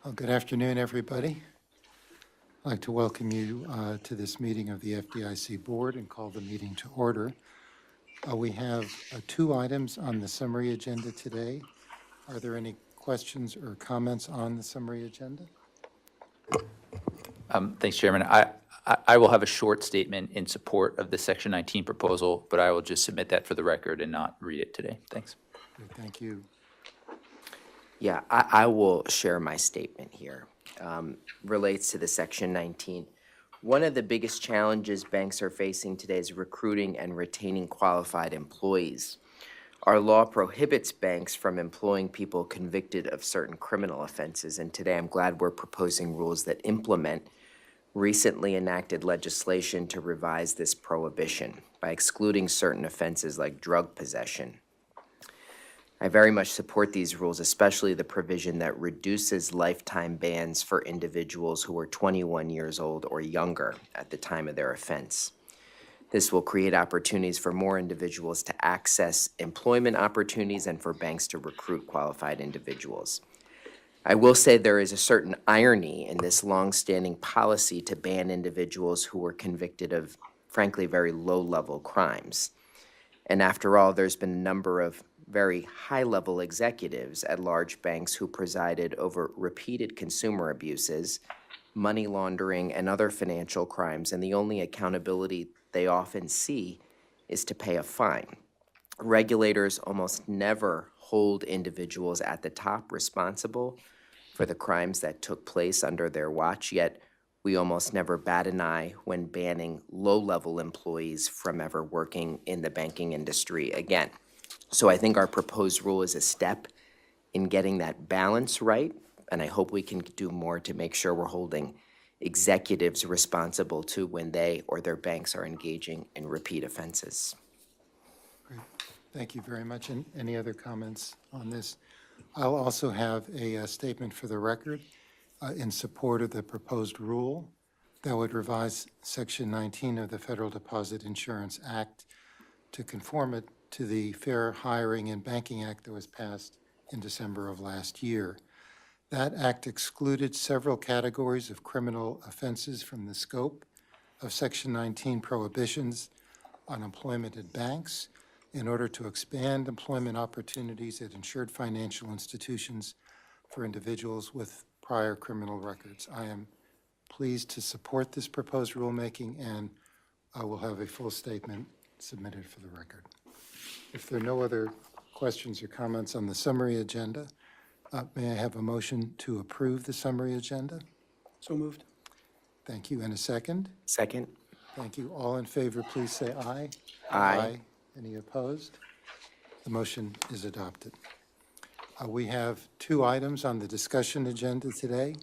Well, good afternoon, everybody. I'd like to welcome you to this meeting of the FDIC Board and call the meeting to order. We have two items on the summary agenda today. Are there any questions or comments on the summary agenda? Thanks, Chairman. I will have a short statement in support of the Section 19 proposal, but I will just submit that for the record and not read it today. Thanks. Good, thank you. Yeah, I will share my statement here. Relates to the Section 19. One of the biggest challenges banks are facing today is recruiting and retaining qualified employees. Our law prohibits banks from employing people convicted of certain criminal offenses, and today I'm glad we're proposing rules that implement recently enacted legislation to revise this prohibition by excluding certain offenses like drug possession. I very much support these rules, especially the provision that reduces lifetime bans for individuals who are 21 years old or younger at the time of their offense. This will create opportunities for more individuals to access employment opportunities and for banks to recruit qualified individuals. I will say there is a certain irony in this longstanding policy to ban individuals who were convicted of, frankly, very low-level crimes. And after all, there's been a number of very high-level executives at large banks who presided over repeated consumer abuses, money laundering, and other financial crimes, and the only accountability they often see is to pay a fine. Regulators almost never hold individuals at the top responsible for the crimes that took place under their watch, yet we almost never bat an eye when banning low-level employees from ever working in the banking industry again. So I think our proposed rule is a step in getting that balance right, and I hope we can do more to make sure we're holding executives responsible too when they or their banks are engaging in repeat offenses. Great. Thank you very much. And any other comments on this? I'll also have a statement for the record in support of the proposed rule that would revise Section 19 of the Federal Deposit Insurance Act to conform it to the Fair Hiring and Banking Act that was passed in December of last year. That act excluded several categories of criminal offenses from the scope of Section 19 prohibitions on employment at banks in order to expand employment opportunities at insured financial institutions for individuals with prior criminal records. I am pleased to support this proposed rulemaking, and I will have a full statement submitted for the record. If there are no other questions or comments on the summary agenda, may I have a motion to approve the summary agenda? So moved. Thank you. And a second? Second? Thank you. All in favor, please say aye. Aye. Any opposed? The motion is adopted. We have two items on the discussion agenda today.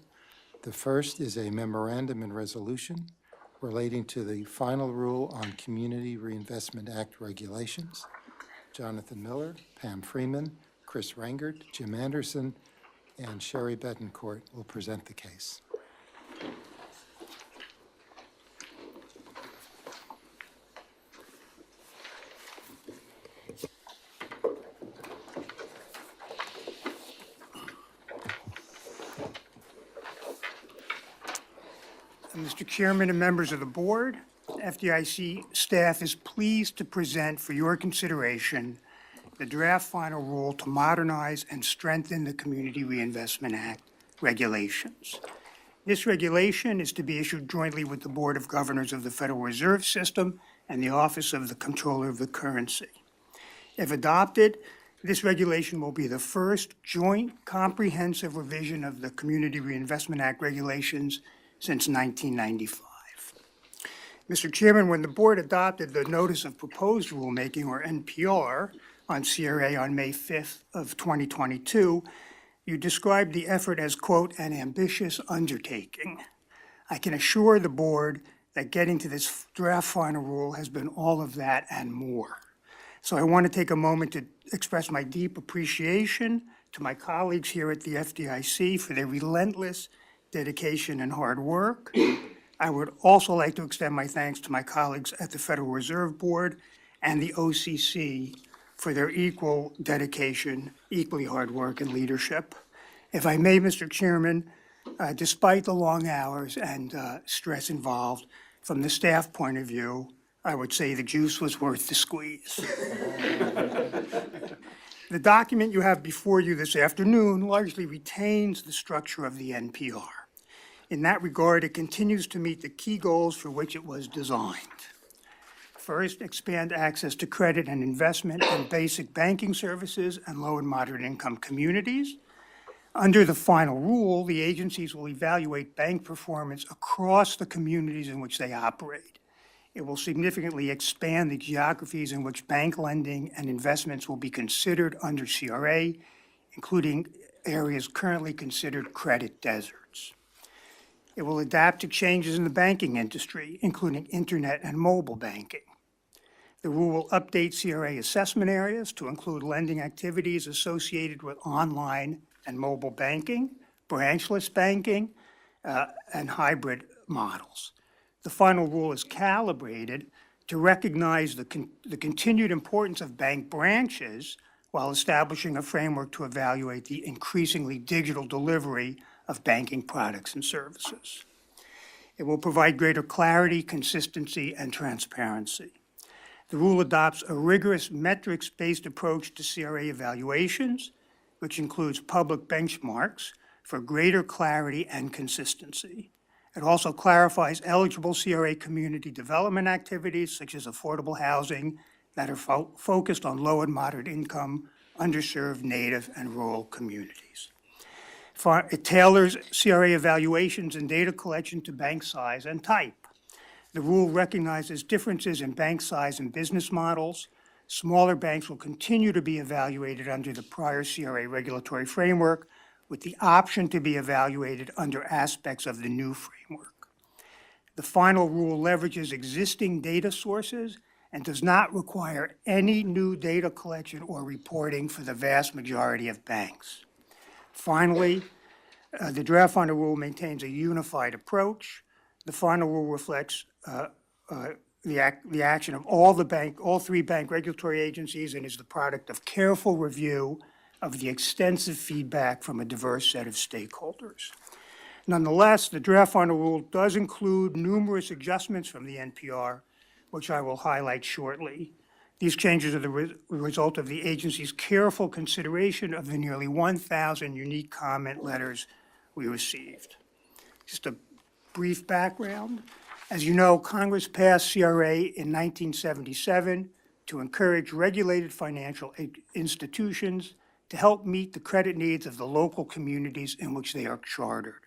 The first is a memorandum and resolution relating to the final rule on Community Reinvestment Act regulations. Jonathan Miller, Pam Freeman, Chris Rangert, Jim Anderson, and Sherry Betancourt will present the case. Mr. Chairman and members of the board, FDIC staff is pleased to present for your consideration the draft final rule to modernize and strengthen the Community Reinvestment Act regulations. This regulation is to be issued jointly with the Board of Governors of the Federal Reserve System and the Office of the Comptroller of the Currency. If adopted, this regulation will be the first joint comprehensive revision of the Community Reinvestment Act regulations since 1995. Mr. Chairman, when the board adopted the Notice of Proposed Rulemaking, or NPR, on CRA on May 5th of 2022, you described the effort as, quote, an ambitious undertaking. I can assure the board that getting to this draft final rule has been all of that and more. So I want to take a moment to express my deep appreciation to my colleagues here at the FDIC for their relentless dedication and hard work. I would also like to extend my thanks to my colleagues at the Federal Reserve Board and the OCC for their equal dedication, equally hard work, and leadership. If I may, Mr. Chairman, Despite the long hours and stress involved, from the staff point of view, I would say the juice was worth the squeeze. The document you have before you this afternoon largely retains the structure of the NPR. In that regard, it continues to meet the key goals for which it was designed. First, expand access to credit and investment in basic banking services and low and moderate income communities. Under the final rule, the agencies will evaluate bank performance across the communities in which they operate. It will significantly expand the geographies in which bank lending and investments will be considered under CRA, including areas currently considered credit deserts. It will adapt to changes in the banking industry, including internet and mobile banking. The rule will update CRA assessment areas to include lending activities associated with online and mobile banking, branchless banking, and hybrid models. The final rule is calibrated to recognize the continued importance of bank branches while establishing a framework to evaluate the increasingly digital delivery of banking products and services. It will provide greater clarity, consistency, and transparency. The rule adopts a rigorous metrics-based approach to CRA evaluations, which includes public benchmarks for greater clarity and consistency. It also clarifies eligible CRA community development activities, such as affordable housing, that are focused on low and moderate income, underserved Native and rural communities. It tailors CRA evaluations and data collection to bank size and type. The rule recognizes differences in bank size and business models. Smaller banks will continue to be evaluated under the prior CRA regulatory framework, with the option to be evaluated under aspects of the new framework. The final rule leverages existing data sources and does not require any new data collection or reporting for the vast majority of banks. Finally, the draft final rule maintains a unified approach. The final rule reflects the action of all three bank regulatory agencies, and is the product of careful review of the extensive feedback from a diverse set of stakeholders. Nonetheless, the draft final rule does include numerous adjustments from the NPR, which I will highlight shortly. These changes are the result of the agency's careful consideration of the nearly 1,000 unique comment letters we received. Just a brief background. As you know, Congress passed CRA in 1977 to encourage regulated financial institutions to help meet the credit needs of the local communities in which they are chartered,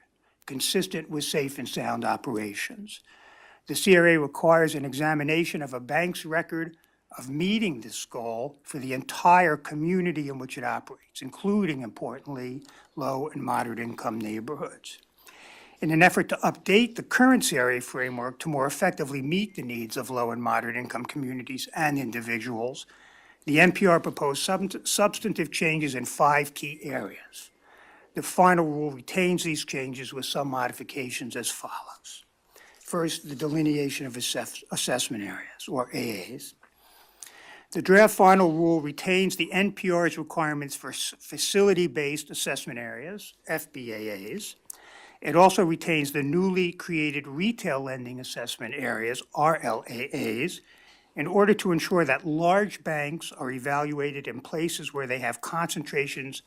consistent with safe and sound operations. The CRA requires an examination of a bank's record of meeting this goal for the entire community in which it operates, including, importantly, low and moderate income neighborhoods. In an effort to update the current CRA framework to more effectively meet the needs of low and moderate income communities and individuals, the NPR proposed substantive changes in 5 key areas. The final rule retains these changes with some modifications as follows. First, the delineation of assessment areas, or AAs. The draft final rule retains the NPR's requirements for facility-based assessment areas, FBAAs. It also retains the newly created retail lending assessment areas, RLAAs, in order to ensure that large banks are evaluated in places where they have concentrations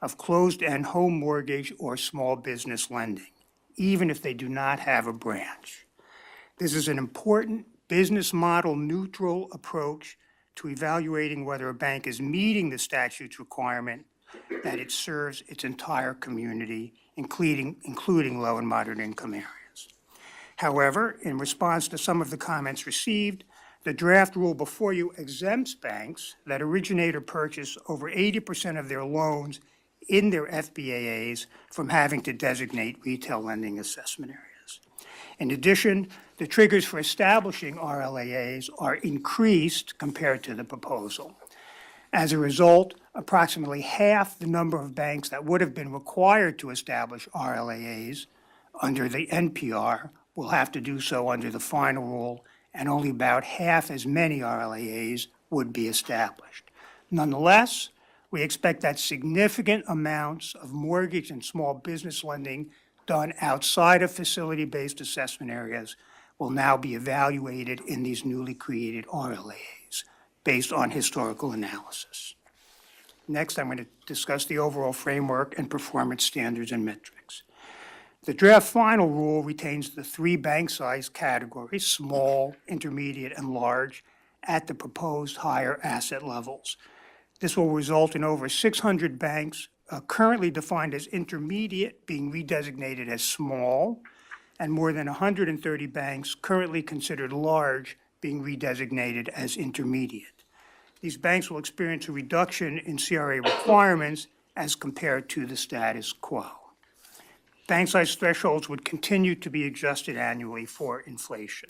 of closed-end home mortgage or small business lending, even if they do not have a branch. This is an important business model neutral approach to evaluating whether a bank is meeting the statute's requirement that it serves its entire community, including low and moderate income areas. However, in response to some of the comments received, the draft rule before you exempts banks that originate or purchase over 80% of their loans in their FBAAs from having to designate retail lending assessment areas. In addition, the triggers for establishing RLAAs are increased compared to the proposal. As a result, approximately half the number of banks that would have been required to establish RLAAs under the NPR will have to do so under the final rule, and only about half as many RLAAs would be established. Nonetheless, we expect that significant amounts of mortgage and small business lending done outside of facility-based assessment areas will now be evaluated in these newly created RLAs based on historical analysis. Next, I'm going to discuss the overall framework and performance standards and metrics. The draft final rule retains the three bank size categories, small, intermediate, and large, at the proposed higher asset levels. This will result in over 600 banks currently defined as intermediate being redesignated as small, and more than 130 banks currently considered large being redesignated as intermediate. These banks will experience a reduction in CRA requirements as compared to the status quo. Bank size thresholds would continue to be adjusted annually for inflation.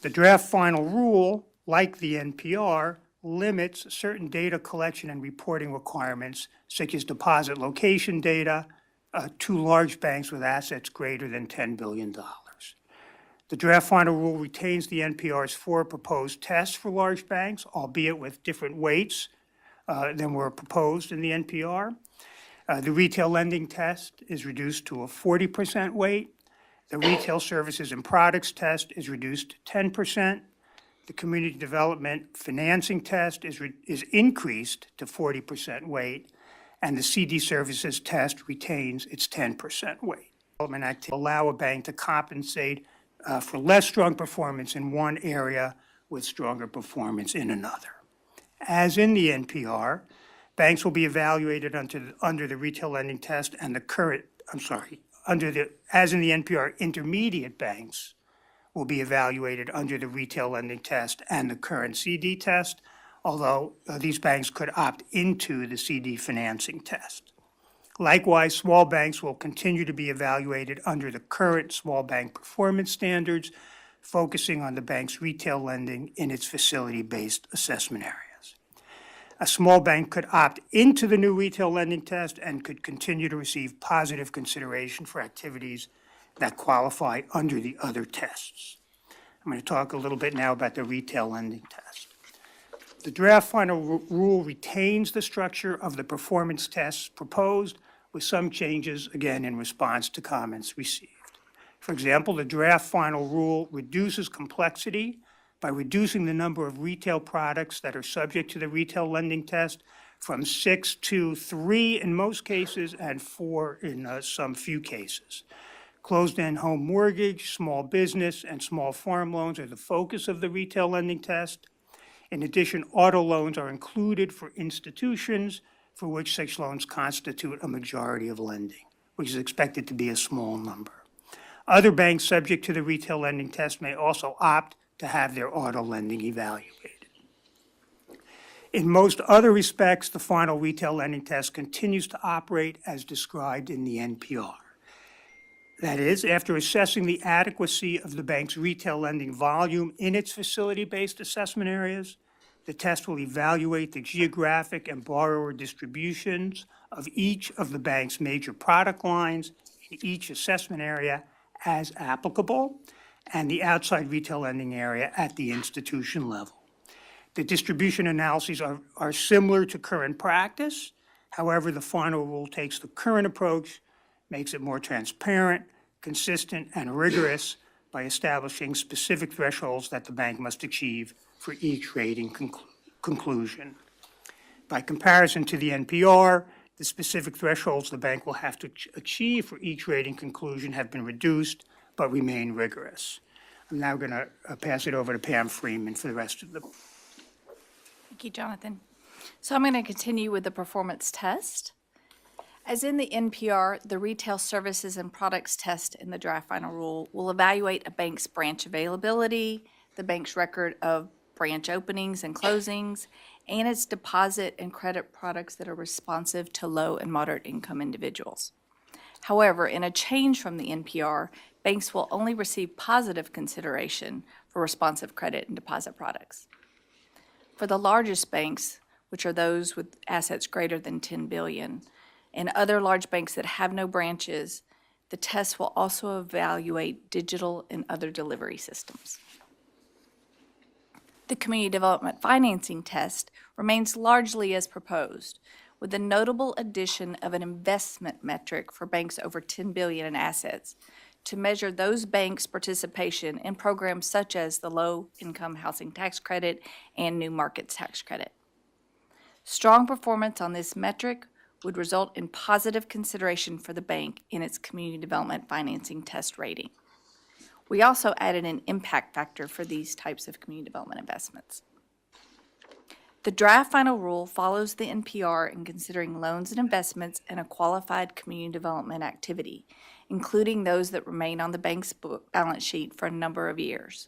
The draft final rule, like the NPR, limits certain data collection and reporting requirements, such as deposit location data, to large banks with assets greater than $10 billion. The draft final rule retains the NPR's 4 proposed tests for large banks, albeit with different weights than were proposed in the NPR. The retail lending test is reduced to a 40% weight. The retail services and products test is reduced to 10%. The community development financing test is increased to 40% weight, and the CD services test retains its 10% weight. Development activity allow a bank to compensate for less strong performance in one area with stronger performance in another. As in the NPR, banks will be evaluated under the retail lending test and the current, as in the NPR, intermediate banks will be evaluated under the retail lending test and the current CD test, although these banks could opt into the CD financing test. Likewise, small banks will continue to be evaluated under the current small bank performance standards, focusing on the bank's retail lending in its facility-based assessment areas. A small bank could opt into the new retail lending test and could continue to receive positive consideration for activities that qualify under the other tests. I'm going to talk a little bit now about the retail lending test. The draft final rule retains the structure of the performance tests proposed, with some changes, again, in response to comments received. For example, the draft final rule reduces complexity by reducing the number of retail products that are subject to the retail lending test from 6 to 3 in most cases and 4 in some few cases. Closed-end home mortgage, small business, and small farm loans are the focus of the retail lending test. In addition, auto loans are included for institutions for which such loans constitute a majority of lending, which is expected to be a small number. Other banks subject to the retail lending test may also opt to have their auto lending evaluated. In most other respects, the final retail lending test continues to operate as described in the NPR. That is, after assessing the adequacy of the bank's retail lending volume in its facility-based assessment areas, the test will evaluate the geographic and borrower distributions of each of the bank's major product lines in each assessment area as applicable, and the outside retail lending area at the institution level. The distribution analyses are similar to current practice. However, the final rule takes the current approach, makes it more transparent, consistent, and rigorous by establishing specific thresholds that the bank must achieve for each rating conclusion. By comparison to the NPR, the specific thresholds the bank will have to achieve for each rating conclusion have been reduced but remain rigorous. I'm now going to pass it over to Pam Freeman for the rest of the. Thank you, Jonathan. So I'm going to continue with the performance test. As in the NPR, the retail services and products test in the draft final rule will evaluate a bank's branch availability, the bank's record of branch openings and closings, and its deposit and credit products that are responsive to low and moderate income individuals. However, in a change from the NPR, banks will only receive positive consideration for responsive credit and deposit products. For the largest banks, which are those with assets greater than $10 billion, and other large banks that have no branches, the test will also evaluate digital and other delivery systems. The community development financing test remains largely as proposed, with the notable addition of an investment metric for banks over $10 billion in assets to measure those banks' participation in programs such as the Low-Income Housing Tax Credit and New Markets Tax Credit. Strong performance on this metric would result in positive consideration for the bank in its community development financing test rating. We also added an impact factor for these types of community development investments. The draft final rule follows the NPR in considering loans and investments in a qualified community development activity, including those that remain on the bank's balance sheet for a number of years.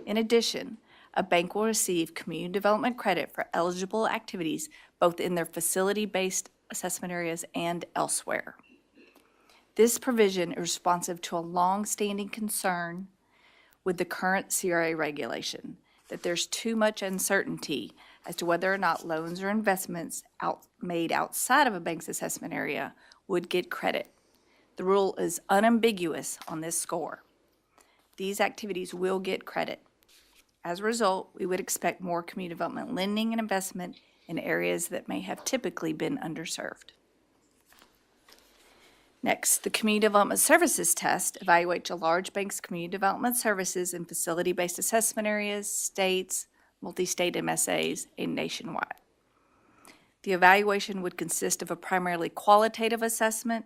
In addition, a bank will receive community development credit for eligible activities both in their facility-based assessment areas and elsewhere. This provision is responsive to a long-standing concern with the current CRA regulation that there's too much uncertainty as to whether or not loans or investments made outside of a bank's assessment area would get credit. The rule is unambiguous on this score. These activities will get credit. As a result, we would expect more community development lending and investment in areas that may have typically been underserved. Next, the Community Development Services Test evaluates a large bank's community development services in facility-based assessment areas, states, multi-state MSAs, and nationwide. The evaluation would consist of a primarily qualitative assessment,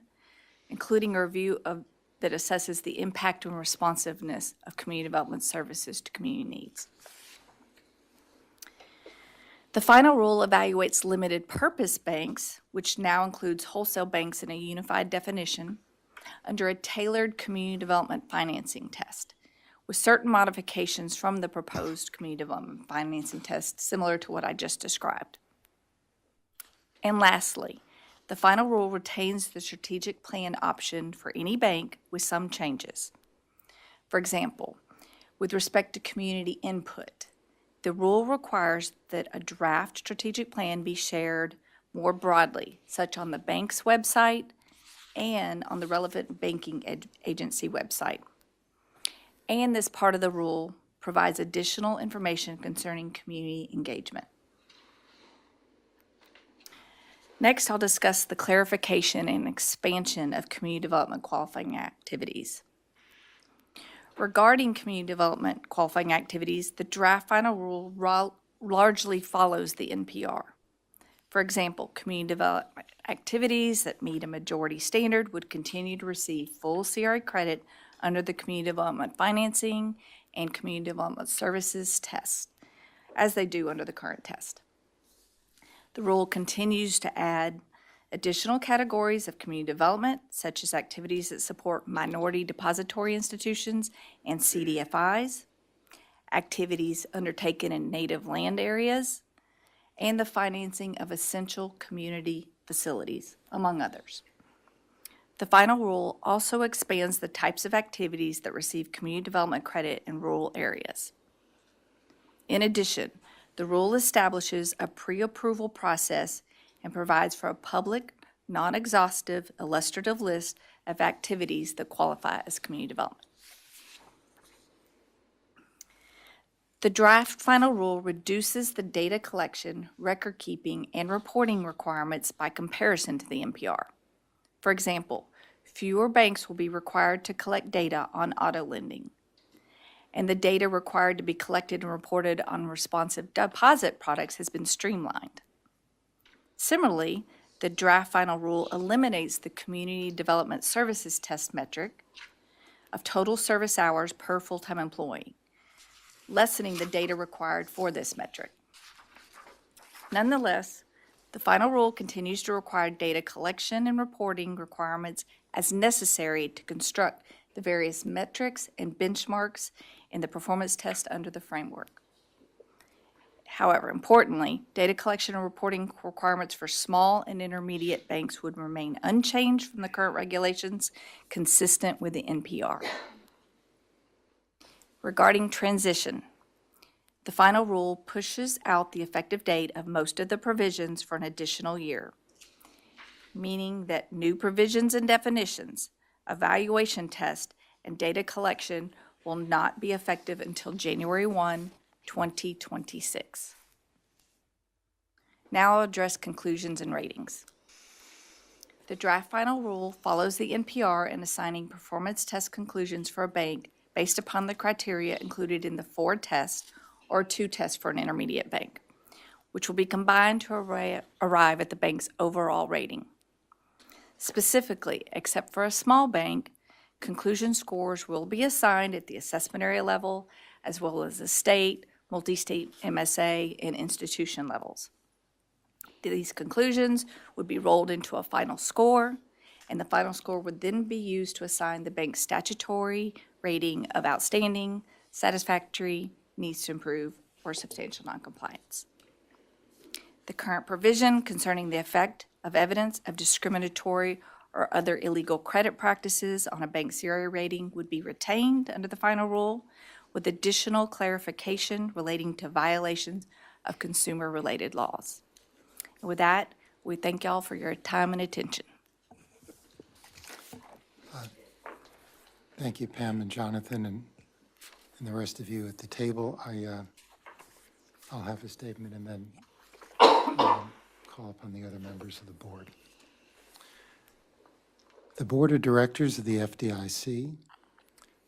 including a review that assesses the impact and responsiveness of community development services to community needs. The final rule evaluates limited purpose banks, which now includes wholesale banks in a unified definition, under a tailored community development financing test, with certain modifications from the proposed community development financing test similar to what I just described. And lastly, the final rule retains the strategic plan option for any bank with some changes. For example, with respect to community input, the rule requires that a draft strategic plan be shared more broadly, such on the bank's website and on the relevant banking agency website. And this part of the rule provides additional information concerning community engagement. Next, I'll discuss the clarification and expansion of community development qualifying activities. Regarding community development qualifying activities, the draft final rule largely follows the NPR. For example, community development activities that meet a majority standard would continue to receive full CRA credit under the community development financing and community development services test, as they do under the current test. The rule continues to add additional categories of community development, such as activities that support minority depository institutions and CDFIs, activities undertaken in native land areas, and the financing of essential community facilities, among others. The final rule also expands the types of activities that receive community development credit in rural areas. In addition, the rule establishes a pre-approval process and provides for a public, non-exhaustive, illustrative list of activities that qualify as community development. The draft final rule reduces the data collection, record keeping, and reporting requirements by comparison to the NPR. For example, fewer banks will be required to collect data on auto lending, and the data required to be collected and reported on responsive deposit products has been streamlined. Similarly, the draft final rule eliminates the Community Development Services Test metric of total service hours per full-time employee, lessening the data required for this metric. Nonetheless, the final rule continues to require data collection and reporting requirements as necessary to construct the various metrics and benchmarks in the performance test under the framework. However, importantly, data collection and reporting requirements for small and intermediate banks would remain unchanged from the current regulations, consistent with the NPR. Regarding transition, the final rule pushes out the effective date of most of the provisions for an additional year, meaning that new provisions and definitions, evaluation test, and data collection will not be effective until January 1, 2026. Now I'll address conclusions and ratings. The draft final rule follows the NPR in assigning performance test conclusions for a bank based upon the criteria included in the 4 tests or 2 tests for an intermediate bank, which will be combined to arrive at the bank's overall rating. Specifically, except for a small bank, conclusion scores will be assigned at the assessment area level, as well as the state, multi-state MSA, and institution levels. These conclusions would be rolled into a final score, and the final score would then be used to assign the bank's statutory rating of outstanding, satisfactory, needs to improve, or substantial noncompliance. The current provision concerning the effect of evidence of discriminatory or other illegal credit practices on a bank's CRA rating would be retained under the final rule, with additional clarification relating to violations of consumer-related laws. And with that, we thank y'all for your time and attention. Thank you, Pam and Jonathan, and the rest of you at the table. I'll have a statement and then call upon the other members of the board. The Board of Directors of the FDIC,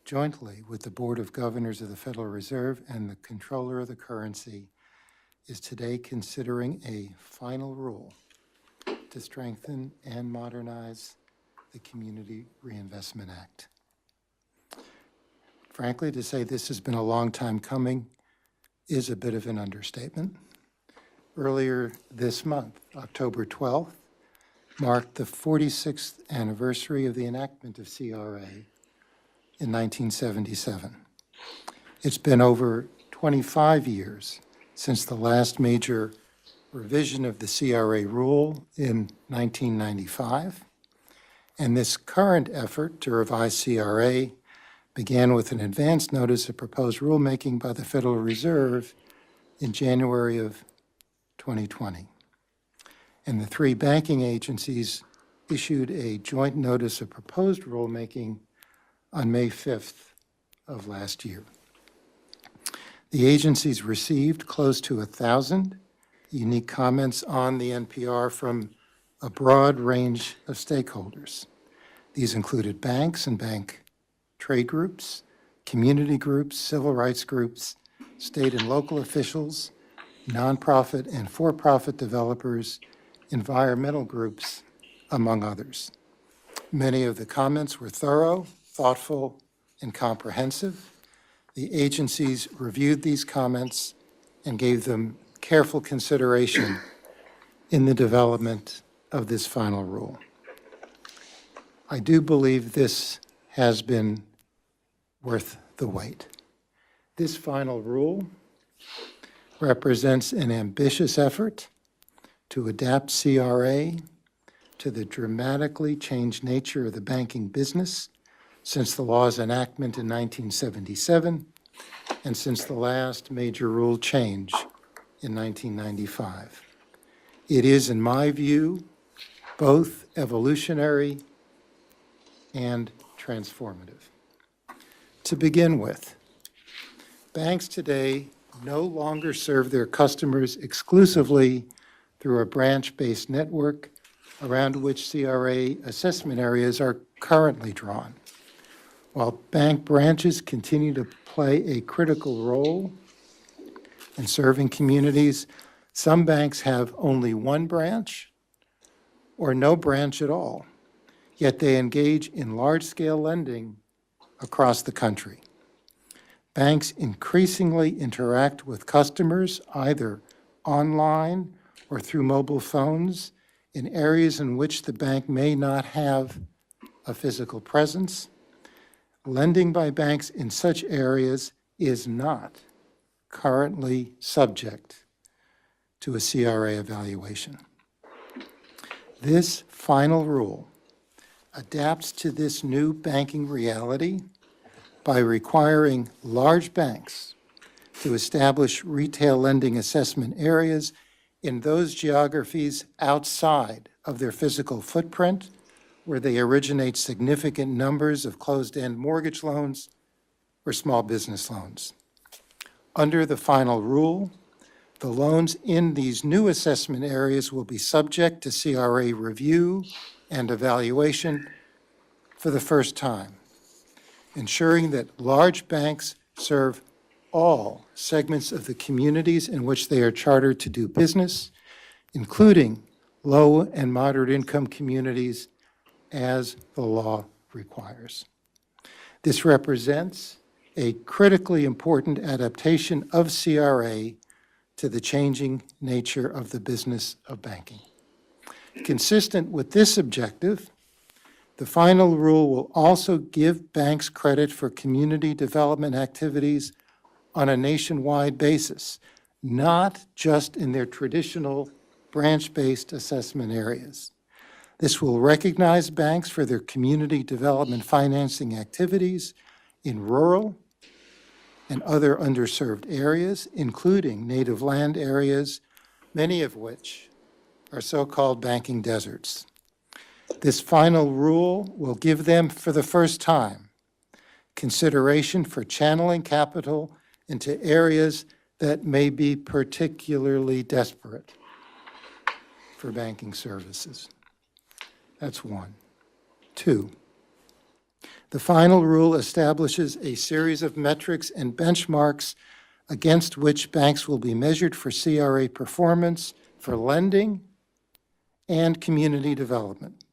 jointly with the Board of Governors of the Federal Reserve and the Controller of the Currency, is today considering a final rule to strengthen and modernize the Community Reinvestment Act. Frankly, to say this has been a long time coming is a bit of an understatement. Earlier this month, October 12th, marked the 46th anniversary of the enactment of CRA in 1977. It's been over 25 years since the last major revision of the CRA rule in 1995, and this current effort to revise CRA began with an advance notice of proposed rulemaking by the Federal Reserve in January of 2020. And the 3 banking agencies issued a joint notice of proposed rulemaking on May 5th of last year. The agencies received close to 1,000 unique comments on the NPR from a broad range of stakeholders. These included banks and bank trade groups, community groups, civil rights groups, state and local officials, nonprofit and for-profit developers, environmental groups, among others. Many of the comments were thorough, thoughtful, and comprehensive. The agencies reviewed these comments and gave them careful consideration in the development of this final rule. I do believe this has been worth the wait. This final rule represents an ambitious effort to adapt CRA to the dramatically changed nature of the banking business since the law's enactment in 1977 and since the last major rule change in 1995. It is, in my view, both evolutionary and transformative. To begin with, banks today no longer serve their customers exclusively through a branch-based network around which CRA assessment areas are currently drawn. While bank branches continue to play a critical role in serving communities, some banks have only one branch or no branch at all, yet they engage in large-scale lending across the country. Banks increasingly interact with customers either online or through mobile phones in areas in which the bank may not have a physical presence. Lending by banks in such areas is not currently subject to a CRA evaluation. This final rule adapts to this new banking reality by requiring large banks to establish retail lending assessment areas in those geographies outside of their physical footprint where they originate significant numbers of closed-end mortgage loans or small business loans. Under the final rule, The loans in these new assessment areas will be subject to CRA review and evaluation for the first time, ensuring that large banks serve all segments of the communities in which they are chartered to do business, including low and moderate income communities, as the law requires. This represents a critically important adaptation of CRA to the changing nature of the business of banking. Consistent with this objective, the final rule will also give banks credit for community development activities on a nationwide basis, not just in their traditional branch-based assessment areas. This will recognize banks for their community development financing activities in rural and other underserved areas, including native land areas, many of which are so-called banking deserts. This final rule will give them, for the first time, consideration for channeling capital into areas that may be particularly desperate for banking services. That's one. Two, the final rule establishes a series of metrics and benchmarks against which banks will be measured for CRA performance for lending and community development.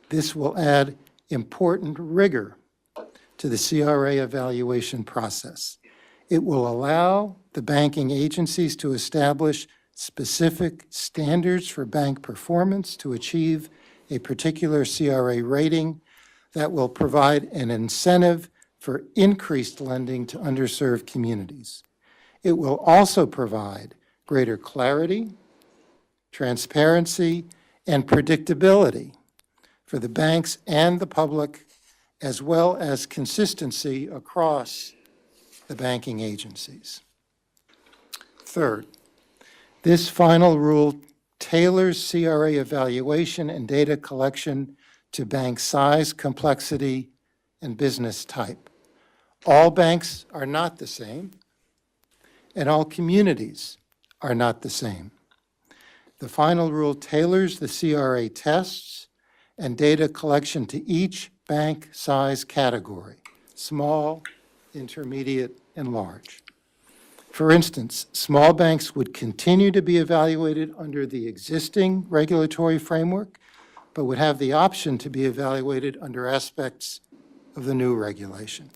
This will add important rigor to the CRA evaluation process. It will allow the banking agencies to establish specific standards for bank performance to achieve a particular CRA rating that will provide an incentive for increased lending to underserved communities. It will also provide greater clarity, transparency, and predictability for the banks and the public, as well as consistency across the banking agencies. Third, this final rule tailors CRA evaluation and data collection to bank size, complexity, and business type. All banks are not the same, and all communities are not the same. The final rule tailors the CRA tests and data collection to each bank size category, small, intermediate, and large. For instance, small banks would continue to be evaluated under the existing regulatory framework, but would have the option to be evaluated under aspects of the new regulation.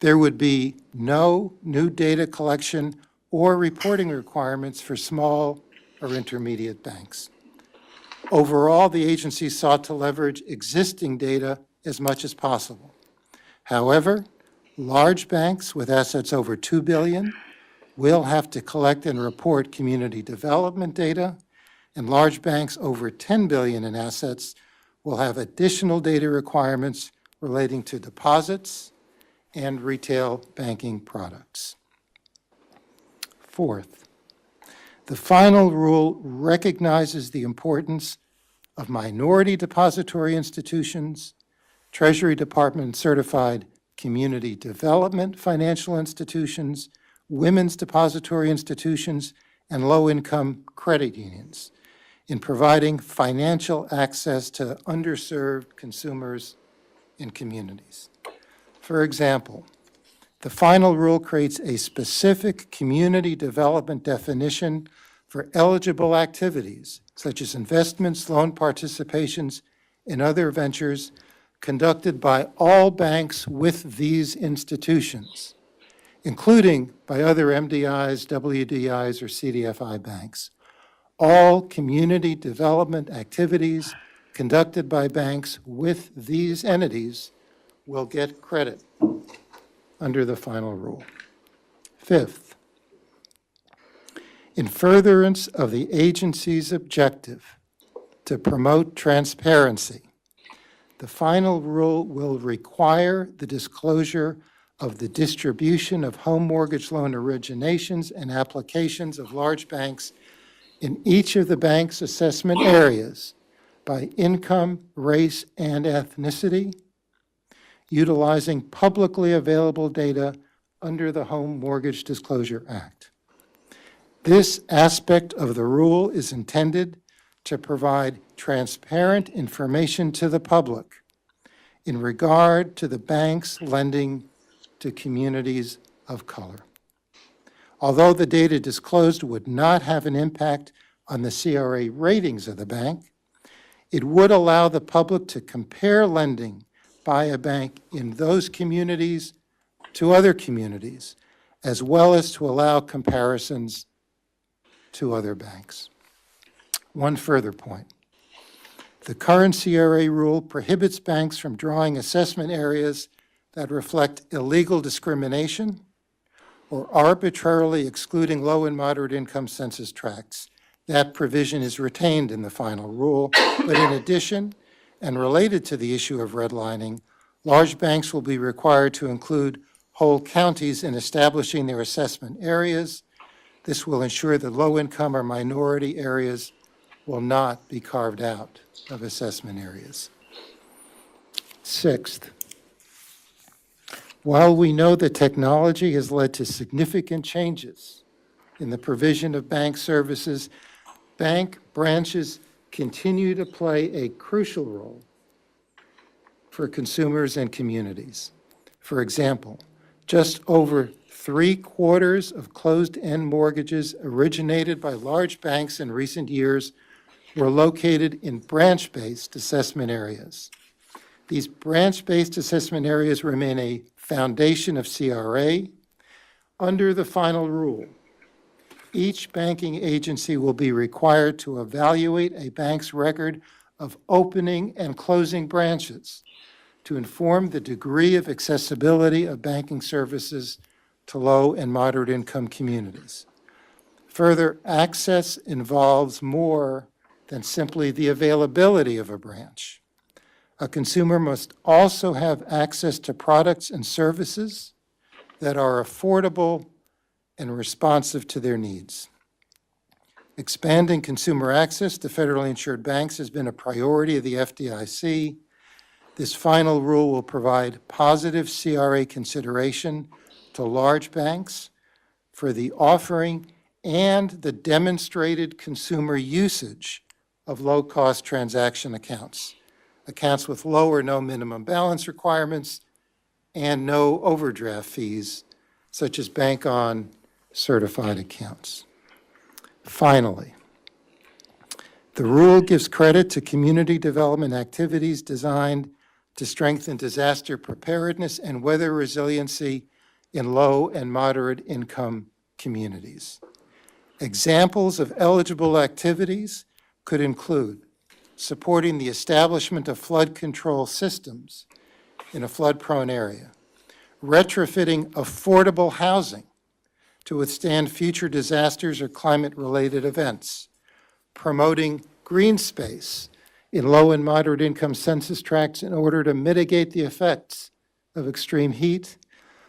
There would be no new data collection or reporting requirements for small or intermediate banks. Overall, the agency sought to leverage existing data as much as possible. However, large banks with assets over $2 billion will have to collect and report community development data, and large banks over $10 billion in assets will have additional data requirements relating to deposits and retail banking products. Fourth, the final rule recognizes the importance of minority depository institutions, Treasury Department certified community development financial institutions, women's depository institutions, and low-income credit unions in providing financial access to underserved consumers and communities. For example, the final rule creates a specific community development definition for eligible activities, such as investments, loan participations, and other ventures conducted by all banks with these institutions, including by other MDIs, WDIs, or CDFI banks. All community development activities conducted by banks with these entities will get credit under the final rule. Fifth, in furtherance of the agency's objective to promote transparency, the final rule will require the disclosure of the distribution of home mortgage loan originations and applications of large banks in each of the bank's assessment areas by income, race, and ethnicity, utilizing publicly available data under the Home Mortgage Disclosure Act. This aspect of the rule is intended to provide transparent information to the public in regard to the banks lending to communities of color. Although the data disclosed would not have an impact on the CRA ratings of the bank, it would allow the public to compare lending by a bank in those communities to other communities, as well as to allow comparisons to other banks. One further point. The current CRA rule prohibits banks from drawing assessment areas that reflect illegal discrimination or arbitrarily excluding low and moderate income census tracts. That provision is retained in the final rule, but in addition, and related to the issue of redlining, large banks will be required to include whole counties in establishing their assessment areas. This will ensure that low-income or minority areas will not be carved out of assessment areas. Sixth, while we know that technology has led to significant changes in the provision of bank services, bank branches continue to play a crucial role for consumers and communities. For example, just over 3/4 of closed-end mortgages originated by large banks in recent years were located in branch-based assessment areas. These branch-based assessment areas remain a foundation of CRA. Under the final rule, each banking agency will be required to evaluate a bank's record of opening and closing branches to inform the degree of accessibility of banking services to low and moderate income communities. Further, access involves more than simply the availability of a branch. A consumer must also have access to products and services that are affordable and responsive to their needs. Expanding consumer access to federally insured banks has been a priority of the FDIC. This final rule will provide positive CRA consideration to large banks for the offering and the demonstrated consumer usage of low-cost transaction accounts, accounts with low or no minimum balance requirements and no overdraft fees, such as bank-on certified accounts. Finally, the rule gives credit to community development activities designed to strengthen disaster preparedness and weather resiliency in low and moderate income communities. Examples of eligible activities could include supporting the establishment of flood control systems in a flood-prone area, retrofitting affordable housing to withstand future disasters or climate-related events, promoting green space in low and moderate income census tracts in order to mitigate the effects of extreme heat,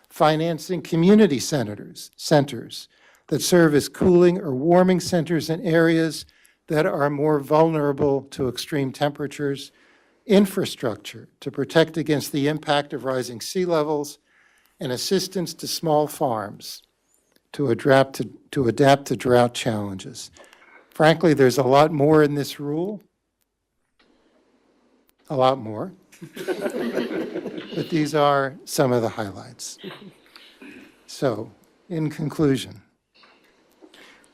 financing community centers that serve as cooling or warming centers in areas that are more vulnerable to extreme temperatures, infrastructure to protect against the impact of rising sea levels, and assistance to small farms to adapt to drought challenges. Frankly, there's a lot more in this rule, a lot more, but these are some of the highlights. So, in conclusion,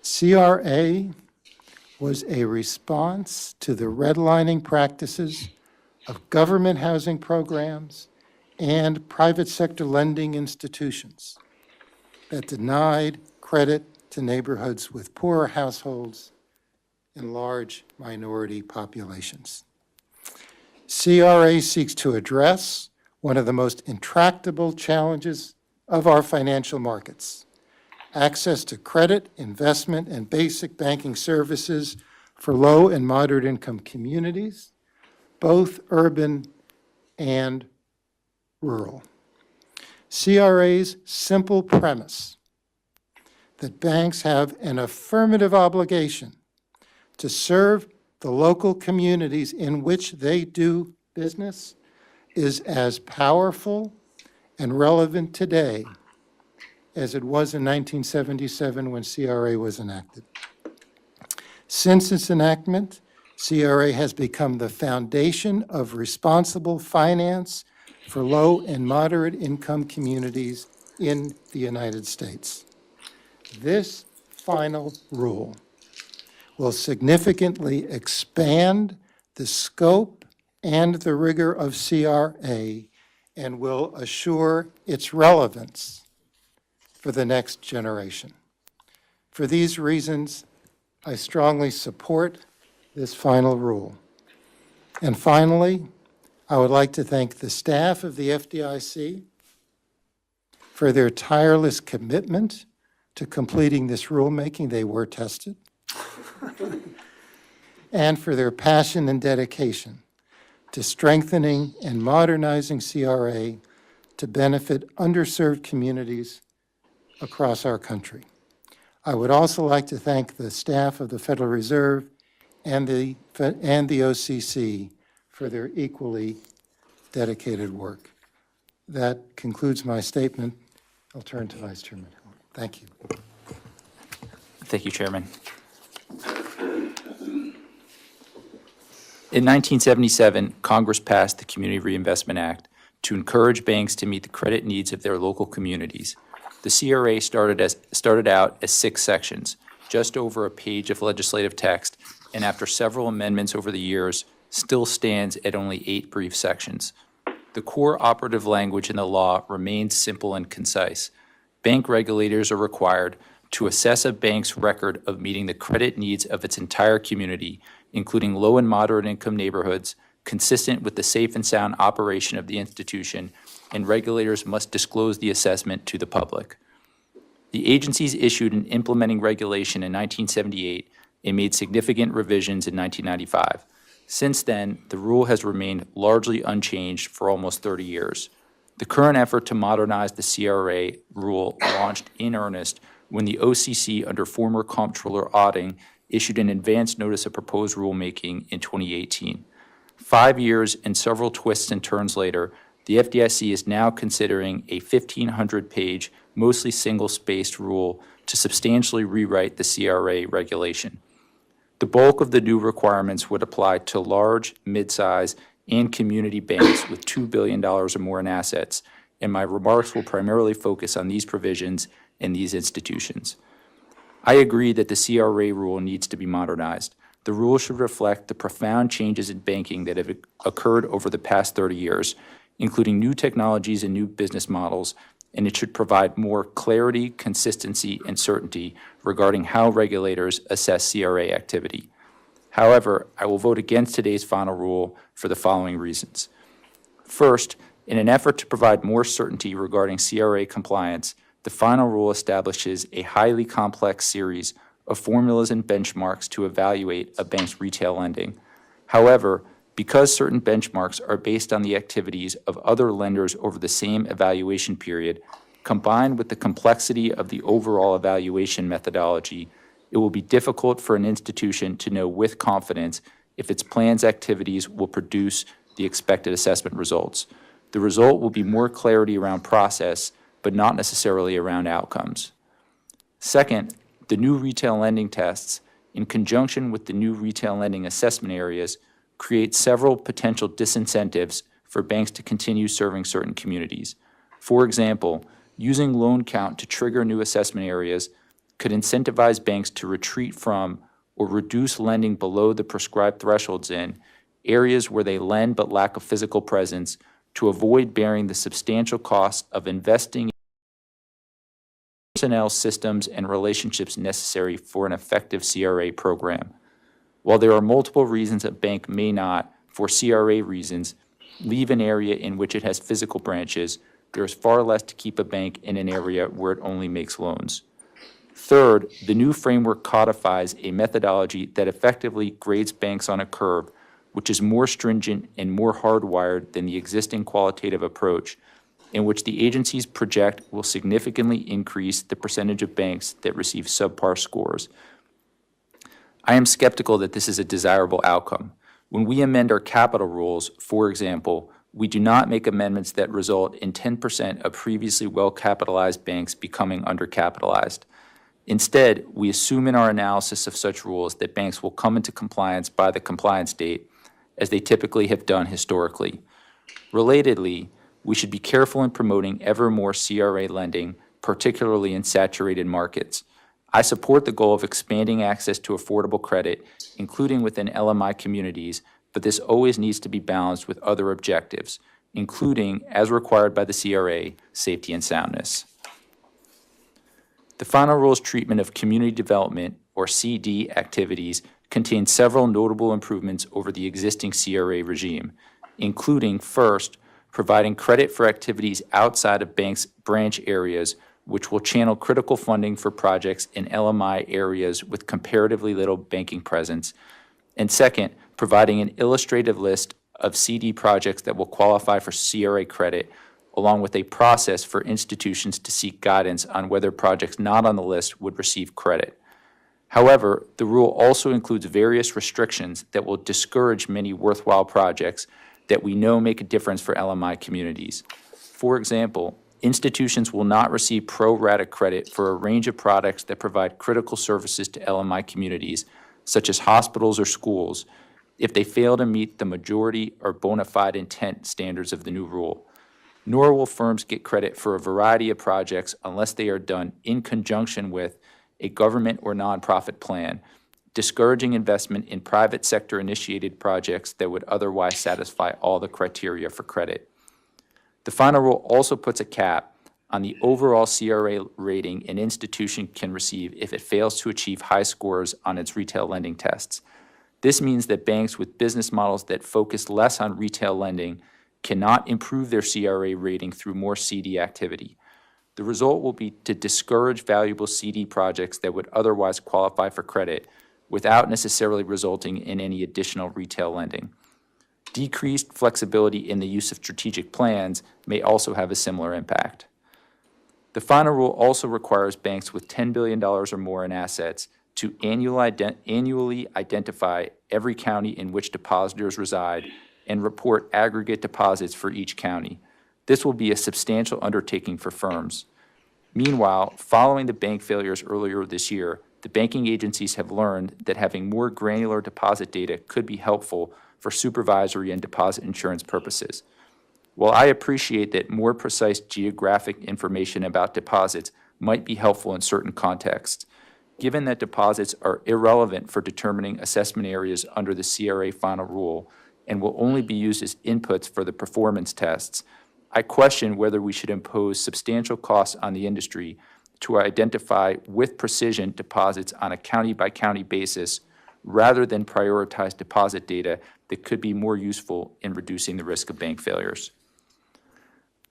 CRA was a response to the redlining practices of government housing programs and private sector lending institutions that denied credit to neighborhoods with poorer households and large minority populations. CRA seeks to address one of the most intractable challenges of our financial markets: access to credit, investment, and basic banking services for low and moderate income communities, both urban and rural. CRA's simple premise that banks have an affirmative obligation to serve the local communities in which they do business is as powerful and relevant today as it was in 1977 when CRA was enacted. Since its enactment, CRA has become the foundation of responsible finance for low and moderate income communities in the United States. This final rule will significantly expand the scope and the rigor of CRA and will assure its relevance for the next generation. For these reasons, I strongly support this final rule. And finally, I would like to thank the staff of the FDIC for their tireless commitment to completing this rulemaking. They were tested. And for their passion and dedication to strengthening and modernizing CRA to benefit underserved communities across our country. I would also like to thank the staff of the Federal Reserve and the OCC for their equally dedicated work. That concludes my statement. I'll turn to Vice Chairman Howard. Thank you. Thank you, Chairman. In 1977, Congress passed the Community Reinvestment Act to encourage banks to meet the credit needs of their local communities. The CRA started out as 6 sections, just over a page of legislative text, and after several amendments over the years, still stands at only 8 brief sections. The core operative language in the law remains simple and concise. Bank regulators are required to assess a bank's record of meeting the credit needs of its entire community, including low and moderate income neighborhoods, consistent with the safe and sound operation of the institution, and regulators must disclose the assessment to the public. The agencies issued an implementing regulation in 1978 and made significant revisions in 1995. Since then, the rule has remained largely unchanged for almost 30 years. The current effort to modernize the CRA rule launched in earnest when the OCC, under former Comptroller Otting, issued an advance notice of proposed rulemaking in 2018. 5 years and several twists and turns later, the FDIC is now considering a 1,500-page, mostly single-spaced rule to substantially rewrite the CRA regulation. The bulk of the new requirements would apply to large, mid-size, and community banks with $2 billion or more in assets, and my remarks will primarily focus on these provisions and these institutions. I agree that the CRA rule needs to be modernized. The rule should reflect the profound changes in banking that have occurred over the past 30 years, including new technologies and new business models, and it should provide more clarity, consistency, and certainty regarding how regulators assess CRA activity. However, I will vote against today's final rule for the following reasons. First, in an effort to provide more certainty regarding CRA compliance, the final rule establishes a highly complex series of formulas and benchmarks to evaluate a bank's retail lending. However, because certain benchmarks are based on the activities of other lenders over the same evaluation period, combined with the complexity of the overall evaluation methodology, it will be difficult for an institution to know with confidence if its plan's activities will produce the expected assessment results. The result will be more clarity around process, but not necessarily around outcomes. Second, the new retail lending tests, in conjunction with the new retail lending assessment areas, create several potential disincentives for banks to continue serving certain communities. For example, using loan count to trigger new assessment areas could incentivize banks to retreat from or reduce lending below the prescribed thresholds in areas where they lend but lack a physical presence to avoid bearing the substantial cost of investing in personnel, systems, and relationships necessary for an effective CRA program. While there are multiple reasons a bank may not, for CRA reasons, leave an area in which it has physical branches, there is far less to keep a bank in an area where it only makes loans. Third, the new framework codifies a methodology that effectively grades banks on a curve, which is more stringent and more hardwired than the existing qualitative approach, in which the agencies project will significantly increase the percentage of banks that receive subpar scores. I am skeptical that this is a desirable outcome. When we amend our capital rules, for example, we do not make amendments that result in 10% of previously well-capitalized banks becoming undercapitalized. Instead, we assume in our analysis of such rules that banks will come into compliance by the compliance date, as they typically have done historically. Relatedly, we should be careful in promoting ever more CRA lending, particularly in saturated markets. I support the goal of expanding access to affordable credit, including within LMI communities, but this always needs to be balanced with other objectives, including, as required by the CRA, safety and soundness. The final rule's treatment of community development, or CD, activities contains several notable improvements over the existing CRA regime, including, first, providing credit for activities outside of banks' branch areas, which will channel critical funding for projects in LMI areas with comparatively little banking presence. And second, providing an illustrative list of CD projects that will qualify for CRA credit, along with a process for institutions to seek guidance on whether projects not on the list would receive credit. However, the rule also includes various restrictions that will discourage many worthwhile projects that we know make a difference for LMI communities. For example, institutions will not receive pro rata credit for a range of products that provide critical services to LMI communities, such as hospitals or schools, if they fail to meet the majority or bona fide intent standards of the new rule. Nor will firms get credit for a variety of projects unless they are done in conjunction with a government or nonprofit plan, discouraging investment in private sector-initiated projects that would otherwise satisfy all the criteria for credit. The final rule also puts a cap on the overall CRA rating an institution can receive if it fails to achieve high scores on its retail lending tests. This means that banks with business models that focus less on retail lending cannot improve their CRA rating through more CD activity. The result will be to discourage valuable CD projects that would otherwise qualify for credit without necessarily resulting in any additional retail lending. Decreased flexibility in the use of strategic plans may also have a similar impact. The final rule also requires banks with $10 billion or more in assets to annually identify every county in which depositors reside and report aggregate deposits for each county. This will be a substantial undertaking for firms. Meanwhile, following the bank failures earlier this year, the banking agencies have learned that having more granular deposit data could be helpful for supervisory and deposit insurance purposes. While I appreciate that more precise geographic information about deposits might be helpful in certain contexts, given that deposits are irrelevant for determining assessment areas under the CRA final rule and will only be used as inputs for the performance tests, I question whether we should impose substantial costs on the industry to identify with precision deposits on a county-by-county basis rather than prioritize deposit data that could be more useful in reducing the risk of bank failures.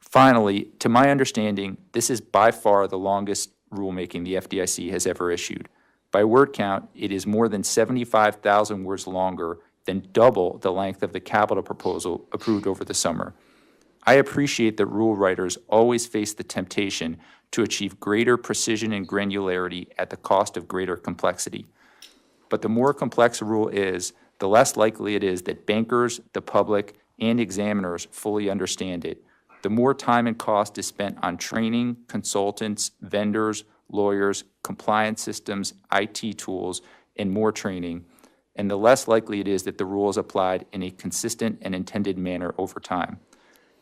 Finally, to my understanding, this is by far the longest rulemaking the FDIC has ever issued. By word count, it is more than 75,000 words longer than double the length of the capital proposal approved over the summer. I appreciate that rule writers always face the temptation to achieve greater precision and granularity at the cost of greater complexity. But the more complex a rule is, the less likely it is that bankers, the public, and examiners fully understand it. The more time and cost is spent on training, consultants, vendors, lawyers, compliance systems, IT tools, and more training, and the less likely it is that the rule is applied in a consistent and intended manner over time.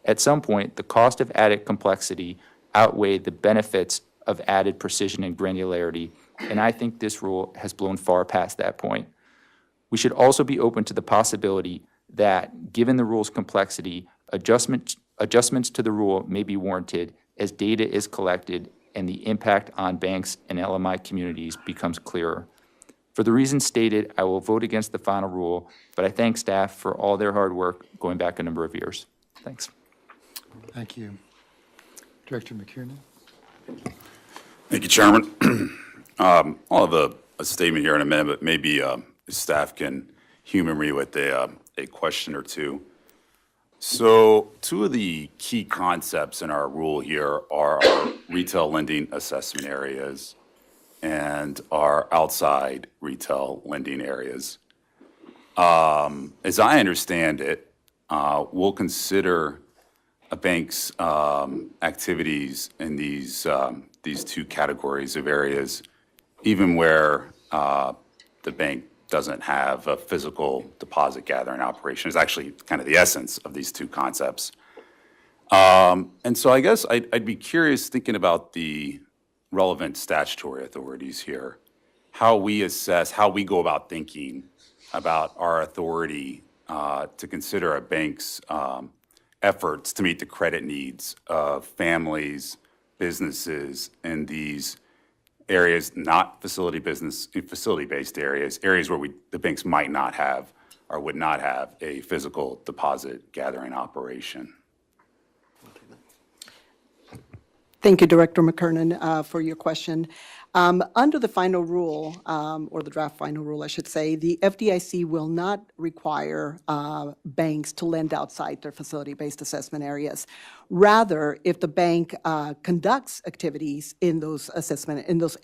At some point, the cost of added complexity outweighed the benefits of added precision and granularity, and I think this rule has blown far past that point. We should also be open to the possibility that, given the rule's complexity, adjustments to the rule may be warranted as data is collected and the impact on banks and LMI communities becomes clearer. For the reasons stated, I will vote against the final rule, but I thank staff for all their hard work going back a number of years. Thanks. Thank you. Director McKiernan? Thank you, Chairman. I'll have a statement here in a minute, but maybe staff can humor me with a question or two. So two of the key concepts in our rule here are our retail lending assessment areas and our outside retail lending areas. As I understand it, will consider a bank's activities in these two categories of areas, even where the bank doesn't have a physical deposit gathering operation. Is actually kind of the essence of these two concepts. And so I guess I'd be curious, thinking about the relevant statutory authorities here, how we assess, how we go about thinking about our authority to consider a bank's efforts to meet the credit needs of families, businesses in these areas, not facility-based areas, areas where the banks might not have or would not have a physical deposit gathering operation. Thank you, Director McKernan, for your question. Under the final rule, or the draft final rule, I should say, the FDIC will not require banks to lend outside their facility-based assessment areas. Rather, if the bank conducts activities in those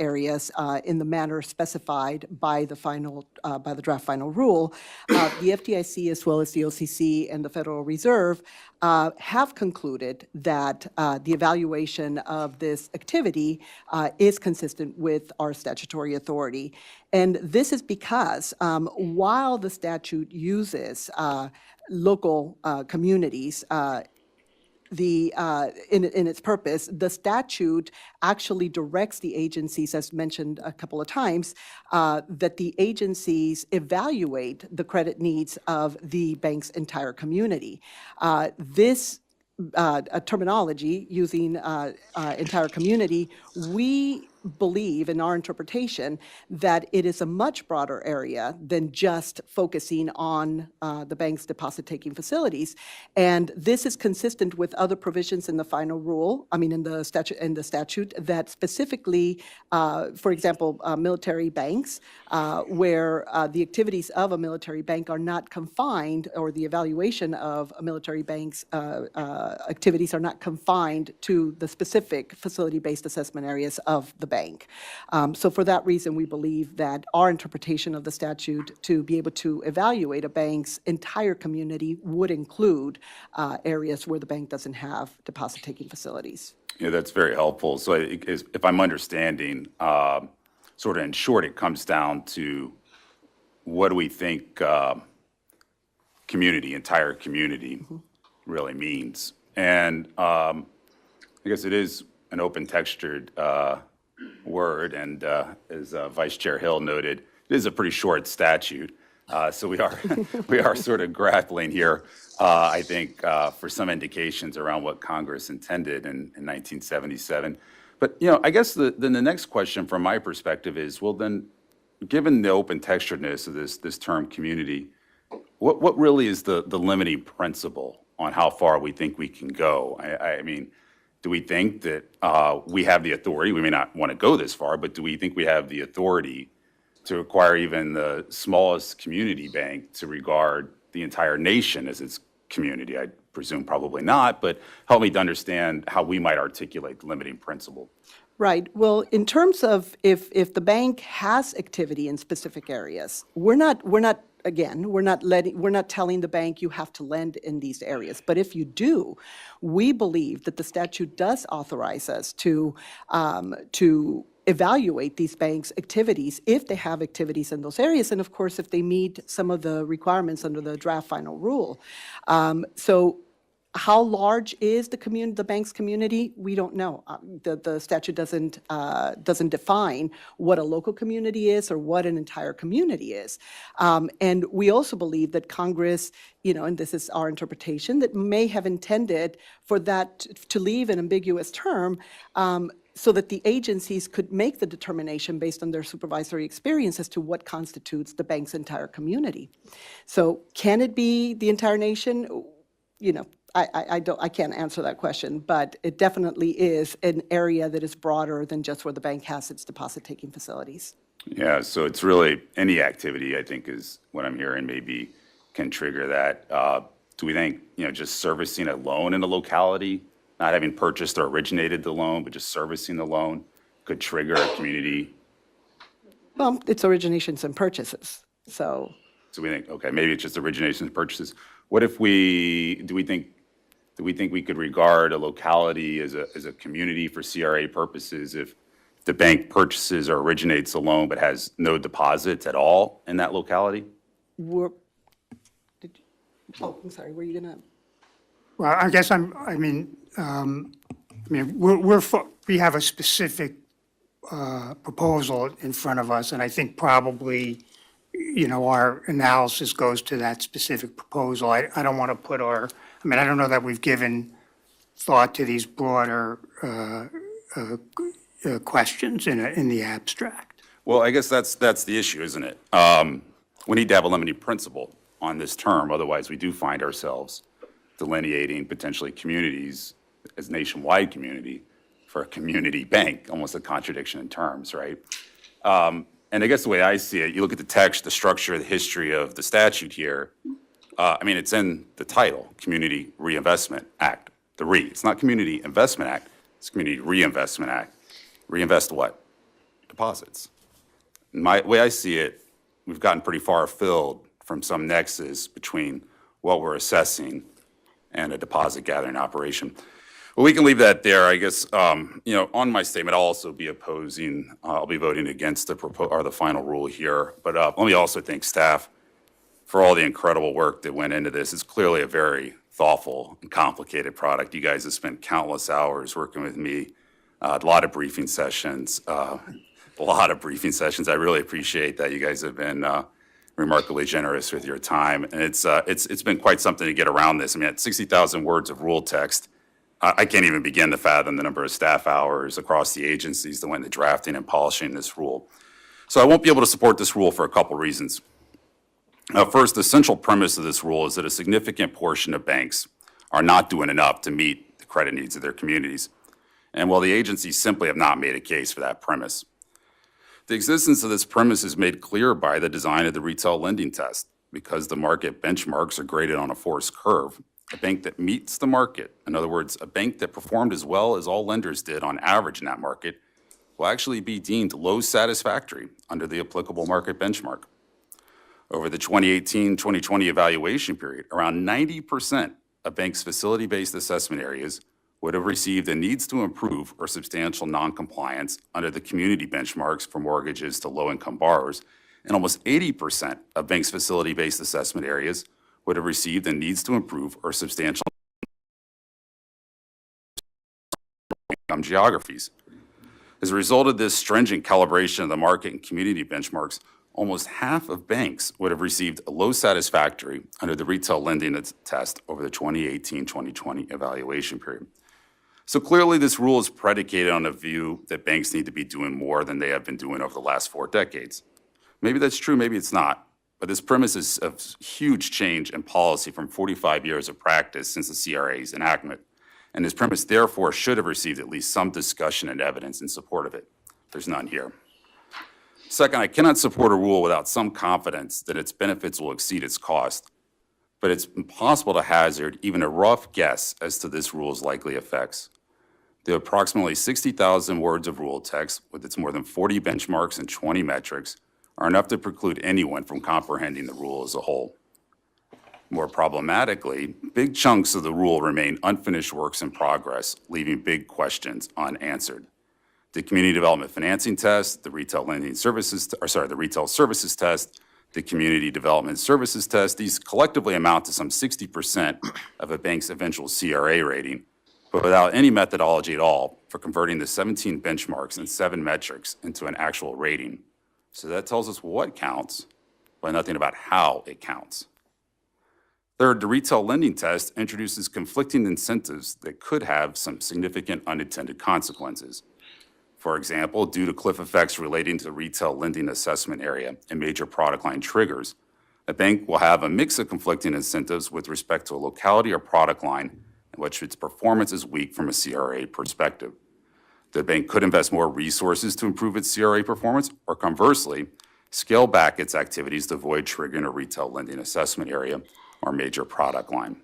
areas in the manner specified by the draft final rule, the FDIC as well as the OCC and the Federal Reserve have concluded that the evaluation of this activity is consistent with our statutory authority. And this is because while the statute uses local communities in its purpose, the statute actually directs the agencies, as mentioned a couple of times, that the agencies evaluate the credit needs of the bank's entire community. This terminology, using entire community, we believe in our interpretation that it is a much broader area than just focusing on the bank's deposit-taking facilities. And this is consistent with other provisions in the final rule, in the statute that specifically, for example, military banks, where the activities of a military bank are not confined, or the evaluation of a military bank's activities are not confined to the specific facility-based assessment areas of the bank. So for that reason, we believe that our interpretation of the statute to be able to evaluate a bank's entire community would include areas where the bank doesn't have deposit-taking facilities. Yeah, that's very helpful. So if I'm understanding, sort of in short, it comes down to what do we think entire community really means. And I guess it is an open-textured word, and as Vice Chair Hill noted, it is a pretty short statute. So we are sort of grappling here, I think, for some indications around what Congress intended in 1977. But, I guess then the next question from my perspective is, well, then, given the open texturedness of this term community, what really is the limiting principle on how far we think we can go? I mean, do we think that we have the authority? We may not want to go this far, but do we think we have the authority to require even the smallest community bank to regard the entire nation as its community? I presume probably not, but help me to understand how we might articulate the limiting principle. Right. Well, in terms of if the bank has activity in specific areas, we're not telling the bank you have to lend in these areas. But if you do, we believe that the statute does authorize us to evaluate these banks' activities if they have activities in those areas, and of course, if they meet some of the requirements under the draft final rule. So how large is the bank's community? We don't know. The statute doesn't define what a local community is or what an entire community is. And we also believe that Congress, and this is our interpretation, that may have intended for that to leave an ambiguous term, so that the agencies could make the determination based on their supervisory experience as to what constitutes the bank's entire community. So can it be the entire nation? I can't answer that question, but it definitely is an area that is broader than just where the bank has its deposit-taking facilities. Yeah, so it's really any activity, I think, is what I'm hearing maybe can trigger that. Do we think, just servicing a loan in a locality, not having purchased or originated the loan, but just servicing the loan, could trigger a community? Well, it's originations and purchases, so. So we think, okay, maybe it's just originations and purchases. what if do we think we could regard a locality as a community for CRA purposes if the bank purchases or originates a loan but has no deposits at all in that locality? I'm sorry, were you gonna? Well, I guess we have a specific proposal in front of us, and I think probably, our analysis goes to that specific proposal. I don't want to put I don't know that we've given thought to these broader questions in the abstract. Well, I guess that's the issue, isn't it? We need to have a limiting principle on this term, otherwise we do find ourselves delineating potentially communities as nationwide community for a community bank, almost a contradiction in terms, right? And I guess the way I see it, you look at the text, the structure, the history of the statute here. It's in the title, Community Reinvestment Act, the RE. It's not Community Investment Act, it's Community Reinvestment Act. Reinvest what? Deposits. My way I see it, we've gotten pretty far afield from some nexus between what we're assessing and a deposit gathering operation. Well, we can leave that there. I guess, on my statement, I'll also be I'll be voting against the final rule here. But let me also thank staff for all the incredible work that went into this. It's clearly a very thoughtful and complicated product. You guys have spent countless hours working with me, a lot of briefing sessions, I really appreciate that. You guys have been remarkably generous with your time. And it's been quite something to get around this. At 60,000 words of rule text, I can't even begin to fathom the number of staff hours across the agencies that went into drafting and polishing this rule. So I won't be able to support this rule for a couple reasons. First, the central premise of this rule is that a significant portion of banks are not doing enough to meet the credit needs of their communities. And while the agencies simply have not made a case for that premise. The existence of this premise is made clear by the design of the retail lending test. Because the market benchmarks are graded on a forced curve, a bank that meets the market, in other words, a bank that performed as well as all lenders did on average in that market, will actually be deemed low satisfactory under the applicable market benchmark. Over the 2018-2020 evaluation period, around 90% of banks' facility-based assessment areas would have received a needs to improve or substantial noncompliance under the community benchmarks for mortgages to low-income borrowers, and almost 80% of banks' facility-based assessment areas would have received a needs to improve or substantial income geographies. As a result of this stringent calibration of the market and community benchmarks, almost half of banks would have received a low satisfactory under the retail lending test over the 2018-2020 evaluation period. So clearly this rule is predicated on a view that banks need to be doing more than they have been doing over the last 4 decades. Maybe that's true, maybe it's not, but this premise is a huge change in policy from 45 years of practice since the CRA's enactment. And this premise therefore should have received at least some discussion and evidence in support of it. There's none here. Second, I cannot support a rule without some confidence that its benefits will exceed its cost, but it's impossible to hazard even a rough guess as to this rule's likely effects. The approximately 60,000 words of rule text, with its more than 40 benchmarks and 20 metrics, are enough to preclude anyone from comprehending the rule as a whole. More problematically, big chunks of the rule remain unfinished works in progress, leaving big questions unanswered. The Community Development Financing Test, the Retail Services Test, the Community Development Services Test, these collectively amount to some 60% of a bank's eventual CRA rating, but without any methodology at all for converting the 17 benchmarks and 7 metrics into an actual rating. So that tells us what counts, but nothing about how it counts. Third, the retail lending test introduces conflicting incentives that could have some significant unintended consequences. For example, due to cliff effects relating to the retail lending assessment area and major product line triggers, a bank will have a mix of conflicting incentives with respect to a locality or product line in which its performance is weak from a CRA perspective. The bank could invest more resources to improve its CRA performance, or conversely, scale back its activities to avoid triggering a retail lending assessment area or major product line.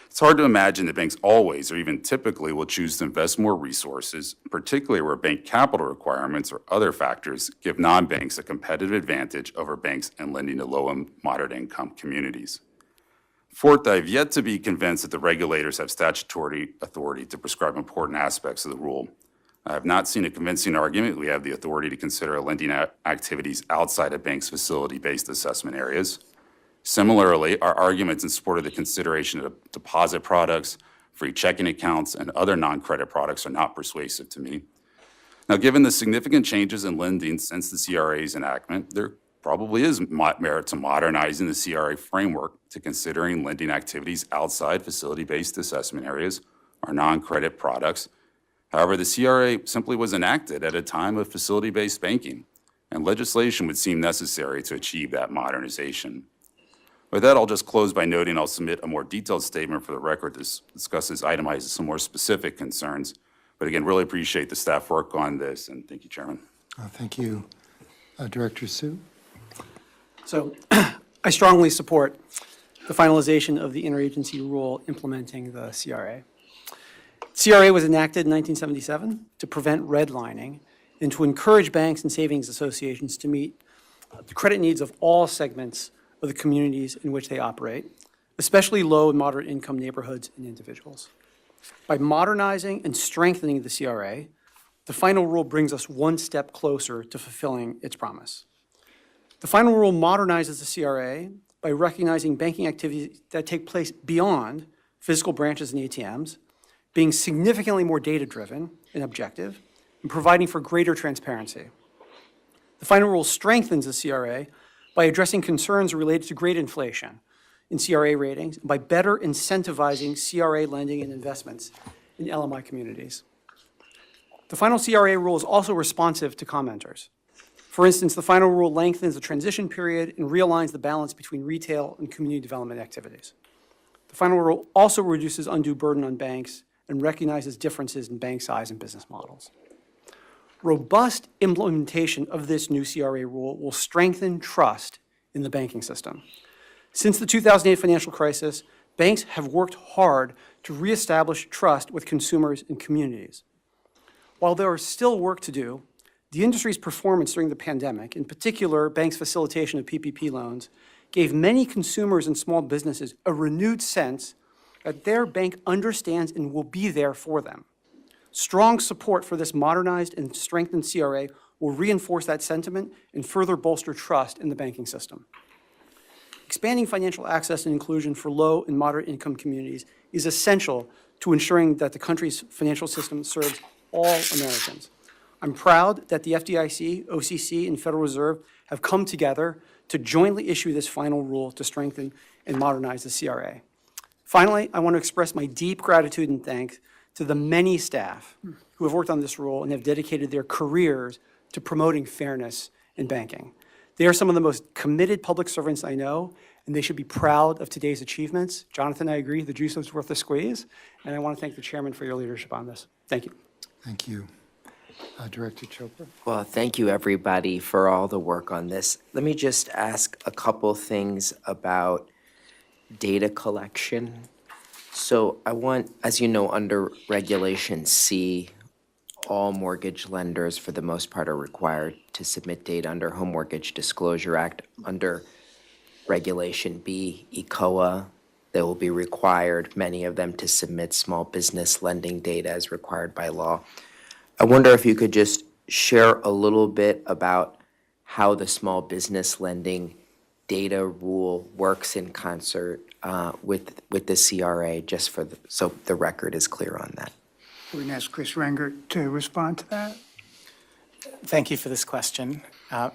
It's hard to imagine that banks always or even typically will choose to invest more resources, particularly where bank capital requirements or other factors give non-banks a competitive advantage over banks in lending to low and moderate income communities. Fourth, I've yet to be convinced that the regulators have statutory authority to prescribe important aspects of the rule. I have not seen a convincing argument we have the authority to consider lending activities outside of banks' facility-based assessment areas. Similarly, our arguments in support of the consideration of deposit products, free checking accounts, and other non-credit products are not persuasive to me. Now, given the significant changes in lending since the CRA's enactment, there probably is merit to modernizing the CRA framework to considering lending activities outside facility-based assessment areas or non-credit products. However, the CRA simply was enacted at a time of facility-based banking, and legislation would seem necessary to achieve that modernization. With that, I'll just close by noting I'll submit a more detailed statement for the record that discusses itemizes some more specific concerns. But again, really appreciate the staff work on this, and thank you, Chairman. Thank you. Director Sue? So I strongly support the finalization of the interagency rule implementing the CRA. CRA was enacted in 1977 to prevent redlining and to encourage banks and savings associations to meet the credit needs of all segments of the communities in which they operate, especially low and moderate income neighborhoods and individuals. By modernizing and strengthening the CRA, the final rule brings us one step closer to fulfilling its promise. The final rule modernizes the CRA by recognizing banking activities that take place beyond physical branches and ATMs, being significantly more data-driven and objective, and providing for greater transparency. The final rule strengthens the CRA by addressing concerns related to great inflation in CRA ratings, and by better incentivizing CRA lending and investments in LMI communities. The final CRA rule is also responsive to commenters. For instance, the final rule lengthens the transition period and realigns the balance between retail and community development activities. The final rule also reduces undue burden on banks and recognizes differences in bank size and business models. Robust implementation of this new CRA rule will strengthen trust in the banking system. Since the 2008 financial crisis, banks have worked hard to reestablish trust with consumers and communities. While there is still work to do, the industry's performance during the pandemic, in particular banks' facilitation of PPP loans, gave many consumers and small businesses a renewed sense that their bank understands and will be there for them. Strong support for this modernized and strengthened CRA will reinforce that sentiment and further bolster trust in the banking system. Expanding financial access and inclusion for low and moderate income communities is essential to ensuring that the country's financial system serves all Americans. I'm proud that the FDIC, OCC, and Federal Reserve have come together to jointly issue this final rule to strengthen and modernize the CRA. Finally, I want to express my deep gratitude and thanks to the many staff who have worked on this rule and have dedicated their careers to promoting fairness in banking. They are some of the most committed public servants I know, and they should be proud of today's achievements. Jonathan, I agree, the juice is worth the squeeze, and I want to thank the chairman for your leadership on this. Thank you. Thank you. Director Chopra? Well, thank you, everybody, for all the work on this. Let me just ask a couple things about data collection. So I want, as you know, under Regulation C, all mortgage lenders, for the most part, are required to submit data under Home Mortgage Disclosure Act. Under Regulation B, ECOA, they will be required, many of them, to submit small business lending data as required by law. I wonder if you could just share a little bit about how the small business lending data rule works in concert with the CRA, just for so the record is clear on that. We're going to ask Chris Rengert to respond to that. Thank you for this question.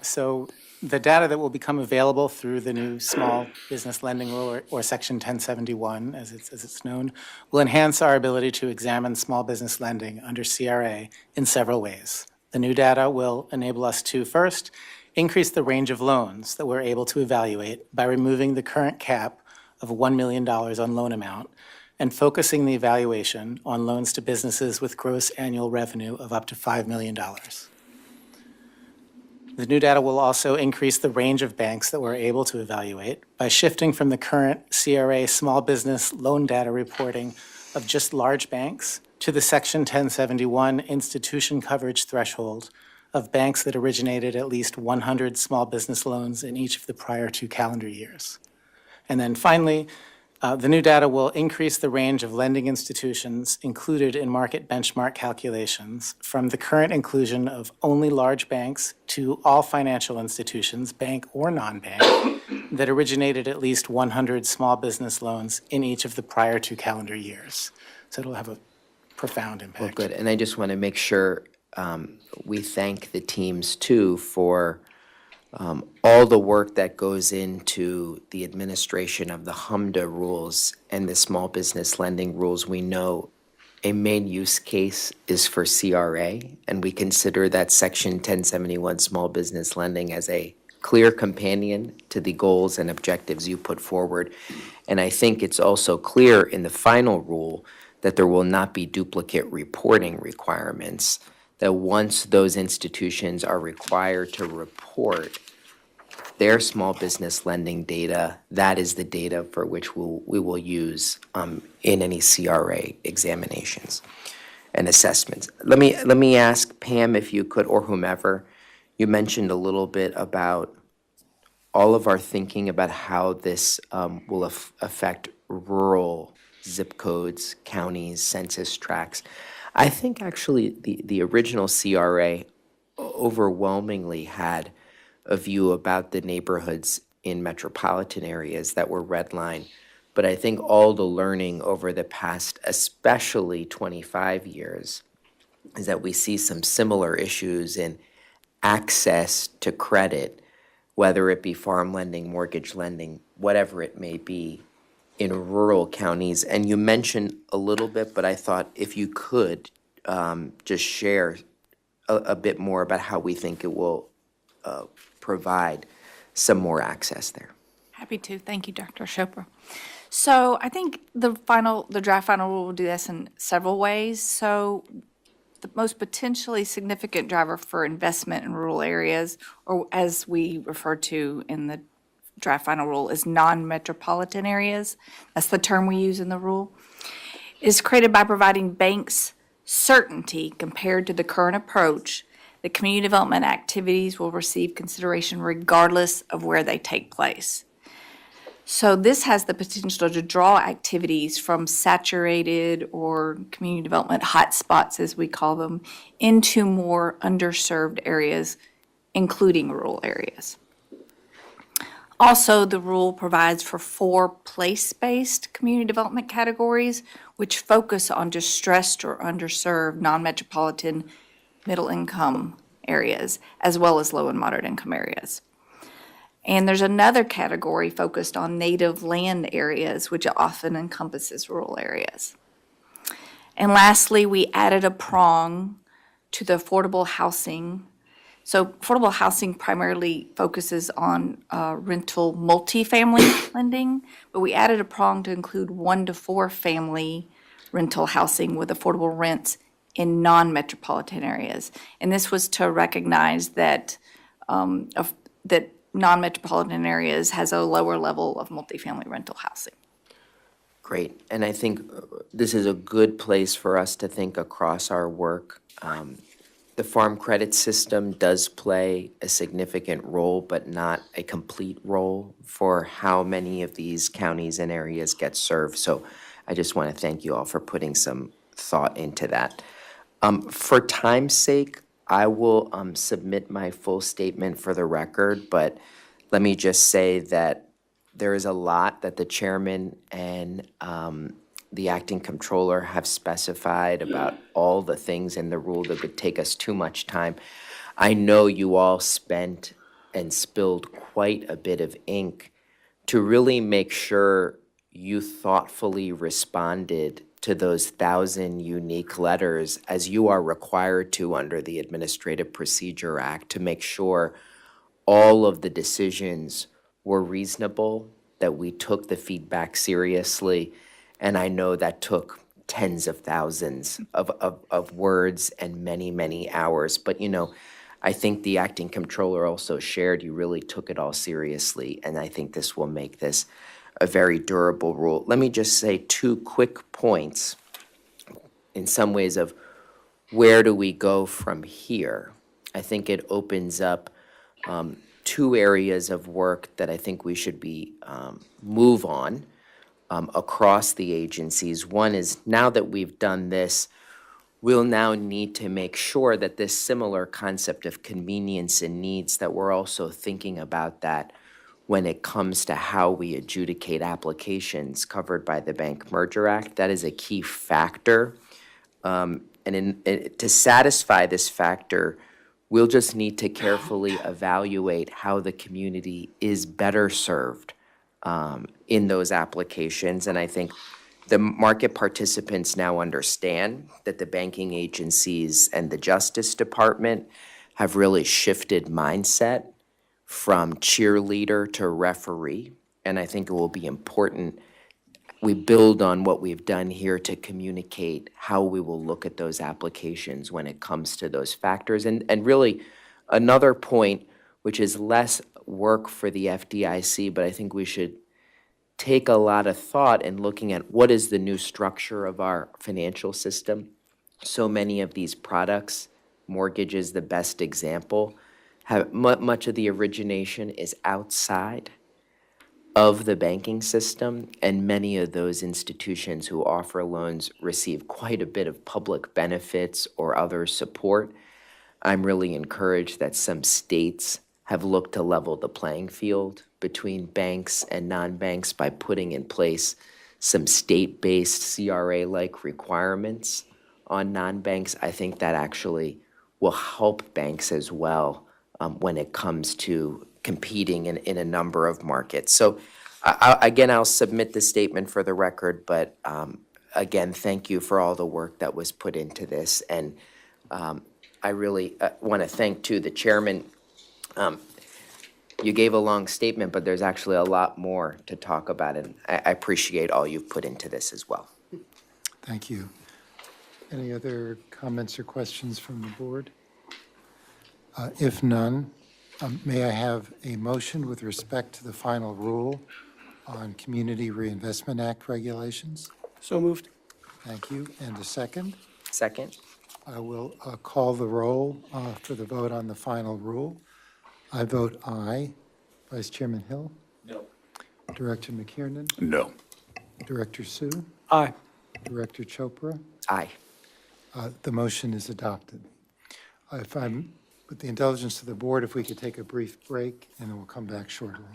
So the data that will become available through the new small business lending rule, or Section 1071, as it's known, will enhance our ability to examine small business lending under CRA in several ways. The new data will enable us to, first, increase the range of loans that we're able to evaluate by removing the current cap of $1 million on loan amount and focusing the evaluation on loans to businesses with gross annual revenue of up to $5 million. The new data will also increase the range of banks that we're able to evaluate by shifting from the current CRA small business loan data reporting of just large banks to the Section 1071 institution coverage threshold of banks that originated at least 100 small business loans in each of the prior 2 calendar years. And then finally, The new data will increase the range of lending institutions included in market benchmark calculations from the current inclusion of only large banks to all financial institutions, bank or non-bank, that originated at least 100 small business loans in each of the prior 2 calendar years. So it'll have a profound impact. Well, good. And I just want to make sure we thank the teams too for all the work that goes into the administration of the HMDA rules and the small business lending rules. We know a main use case is for CRA, and we consider that Section 1071 small business lending as a clear companion to the goals and objectives you put forward. And I think it's also clear in the final rule that there will not be duplicate reporting requirements, that once those institutions are required to report their small business lending data, that is the data for which we will use in any CRA examinations and assessments. Let me ask Pam if you could, or whomever, you mentioned a little bit about all of our thinking about how this will affect rural zip codes, counties, census tracts. I think actually the original CRA overwhelmingly had a view about the neighborhoods in metropolitan areas that were redlined. But I think all the learning over the past, especially 25 years, is that we see some similar issues in access to credit, whether it be farm lending, mortgage lending, whatever it may be, in rural counties. And you mentioned a little bit, but I thought if you could just share a bit more about how we think it will provide some more access there. Happy to. Thank you, Dr. Chopra. So I think the draft final rule will do this in several ways. So the most potentially significant driver for investment in rural areas, or as we refer to in the draft final rule, is non-metropolitan areas. That's the term we use in the rule. Is created by providing banks certainty compared to the current approach that community development activities will receive consideration regardless of where they take place. So this has the potential to draw activities from saturated or community development hotspots, as we call them, into more underserved areas, including rural areas. Also, the rule provides for 4 place-based community development categories, which focus on distressed or underserved non-metropolitan middle-income areas, as well as low and moderate-income areas. And there's another category focused on native land areas, which often encompasses rural areas. And lastly, we added a prong to the affordable housing. So affordable housing primarily focuses on rental multifamily lending, but we added a prong to include 1 to 4 family rental housing with affordable rents in non-metropolitan areas. And this was to recognize that that non-metropolitan areas has a lower level of multifamily rental housing. Great. And I think this is a good place for us to think across our work. The farm credit system does play a significant role, but not a complete role for how many of these counties and areas get served. So I just want to thank you all for putting some thought into that. For time's sake, I will submit my full statement for the record, but let me just say that there is a lot that the chairman and the acting controller have specified about all the things in the rule that would take us too much time. I know you all spent and spilled quite a bit of ink to really make sure you thoughtfully responded to those 1,000 unique letters, as you are required to under the Administrative Procedure Act, to make sure all of the decisions were reasonable, that we took the feedback seriously. And I know that took tens of thousands of words and many, many hours. But, you know, I think the acting controller also shared you really took it all seriously. And I think this will make this a very durable rule. Let me just say 2 quick points in some ways of where do we go from here. I think it opens up 2 areas of work that I think we should be move on. across the agencies. One is, now that we've done this, we'll now need to make sure that this similar concept of convenience and needs, that we're also thinking about that when it comes to how we adjudicate applications covered by the Bank Merger Act. That is a key factor. To satisfy this factor, we'll just need to carefully evaluate how the community is better served in those applications. And I think the market participants now understand that the banking agencies and the Justice Department have really shifted mindset from cheerleader to referee. And I think it will be important we build on what we've done here to communicate how we will look at those applications when it comes to those factors. And really, another point, which is less work for the FDIC, but I think we should take a lot of thought in looking at what is the new structure of our financial system. So many of these products, mortgage is the best example, have much of the origination is outside of the banking system, and many of those institutions who offer loans receive quite a bit of public benefits or other support. I'm really encouraged that some states have looked to level the playing field between banks and non-banks by putting in place some state-based CRA-like requirements on non-banks. I think that actually will help banks as well when it comes to competing in a number of markets. So again, I'll submit the statement for the record, but again, thank you for all the work that was put into this. And I really want to thank, too, the chairman. You gave a long statement, but there's actually a lot more to talk about, and I appreciate all you've put into this as well. Thank you. Any other comments or questions from the board? If none, may I have a motion with respect to the final rule on Community Reinvestment Act regulations? So moved. Thank you. And a second? Second? I will call the roll for the vote on the final rule. I vote aye. Vice Chairman Hill? No. Director McKiernan? No. Director Sue? Aye. Director Chopra? Aye. The motion is adopted. If I'm, with the indulgence of the board, if we could take a brief break, and then we'll come back shortly.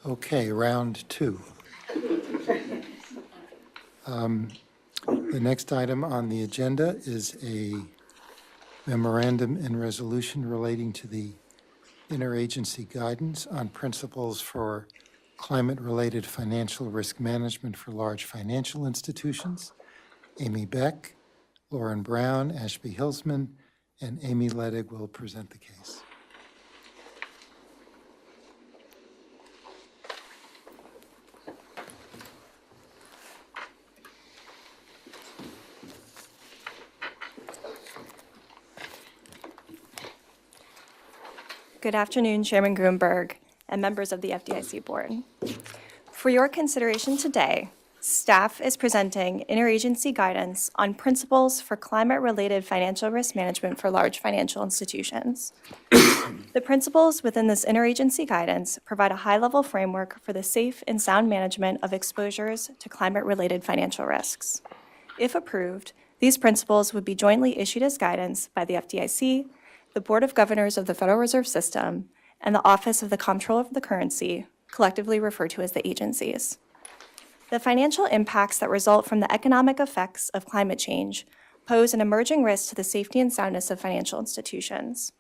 Okay, round two. The next item on the agenda is a memorandum and resolution relating to the interagency guidance on principles for climate-related financial risk management for large financial institutions. Amy Beck, Lauren Brown, Ashby Hilsman, and Amy Ledig will present the case. Good afternoon, Chairman Grunberg and members of the FDIC Board. For your consideration today, staff is presenting interagency guidance on principles for climate-related financial risk management for large financial institutions. The principles within this interagency guidance provide a high-level framework for the safe and sound management of exposures to climate-related financial risks. If approved, these principles would be jointly issued as guidance by the FDIC, the Board of Governors of the Federal Reserve System, and the Office of the Comptroller of the Currency, collectively referred to as the agencies. The financial impacts that result from the economic effects of climate change pose an emerging risk to the safety and soundness of financial institutions.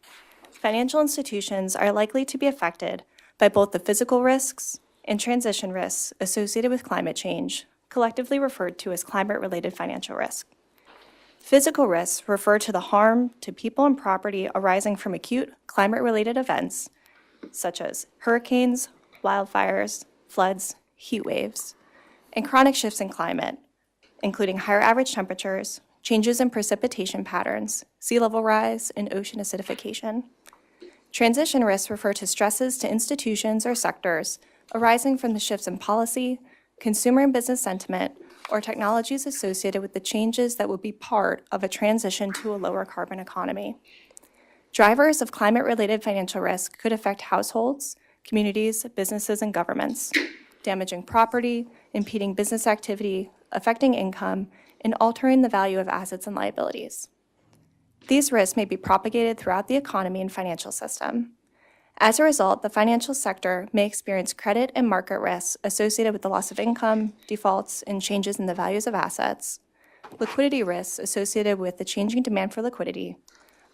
Financial institutions are likely to be affected by both the physical risks and transition risks associated with climate change, collectively referred to as climate-related financial risk. Physical risks refer to the harm to people and property arising from acute climate-related events, such as hurricanes, wildfires, floods, heat waves, and chronic shifts in climate, including higher average temperatures, changes in precipitation patterns, sea level rise, and ocean acidification. Transition risks refer to stresses to institutions or sectors arising from the shifts in policy, consumer and business sentiment, or technologies associated with the changes that would be part of a transition to a lower carbon economy. Drivers of climate-related financial risk could affect households, communities, businesses, and governments, damaging property, impeding business activity, affecting income, and altering the value of assets and liabilities. These risks may be propagated throughout the economy and financial system. As a result, the financial sector may experience credit and market risks associated with the loss of income, defaults, and changes in the values of assets, liquidity risks associated with the changing demand for liquidity,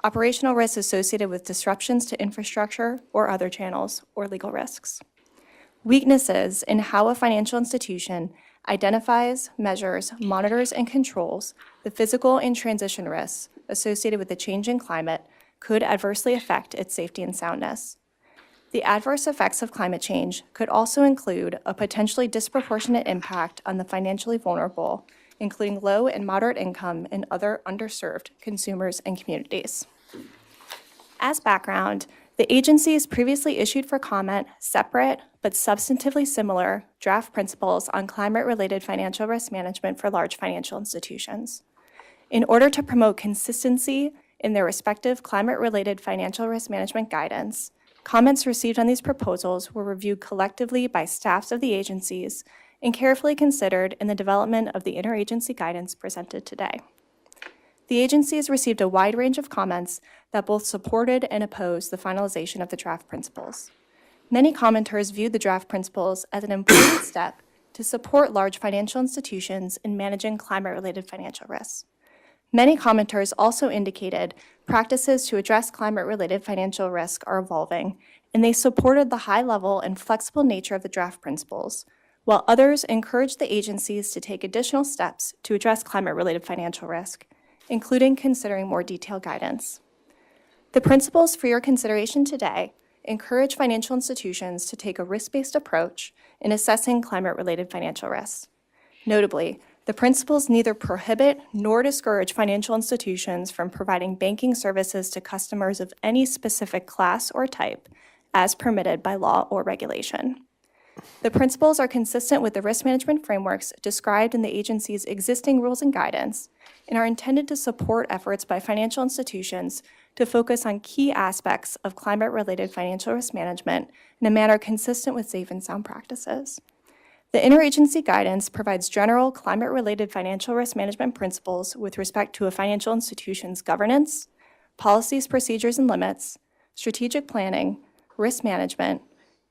operational risks associated with disruptions to infrastructure or other channels, or legal risks. Weaknesses in how a financial institution identifies, measures, monitors, and controls the physical and transition risks associated with the changing climate could adversely affect its safety and soundness. The adverse effects of climate change could also include a potentially disproportionate impact on the financially vulnerable, including low and moderate income and other underserved consumers and communities. As background, the agencies previously issued for comment separate but substantively similar draft principles on climate-related financial risk management for large financial institutions. In order to promote consistency in their respective climate-related financial risk management guidance, comments received on these proposals were reviewed collectively by staffs of the agencies and carefully considered in the development of the interagency guidance presented today. The agencies received a wide range of comments that both supported and opposed the finalization of the draft principles. Many commenters viewed the draft principles as an important step to support large financial institutions in managing climate-related financial risks. Many commenters also indicated practices to address climate-related financial risk are evolving, and they supported the high-level and flexible nature of the draft principles, while others encouraged the agencies to take additional steps to address climate-related financial risk, including considering more detailed guidance. The principles for your consideration today encourage financial institutions to take a risk-based approach in assessing climate-related financial risks. Notably, the principles neither prohibit nor discourage financial institutions from providing banking services to customers of any specific class or type as permitted by law or regulation. The principles are consistent with the risk management frameworks described in the agency's existing rules and guidance and are intended to support efforts by financial institutions to focus on key aspects of climate-related financial risk management in a manner consistent with safe and sound practices. The interagency guidance provides general climate-related financial risk management principles with respect to a financial institution's governance, policies, procedures, and limits, strategic planning, risk management,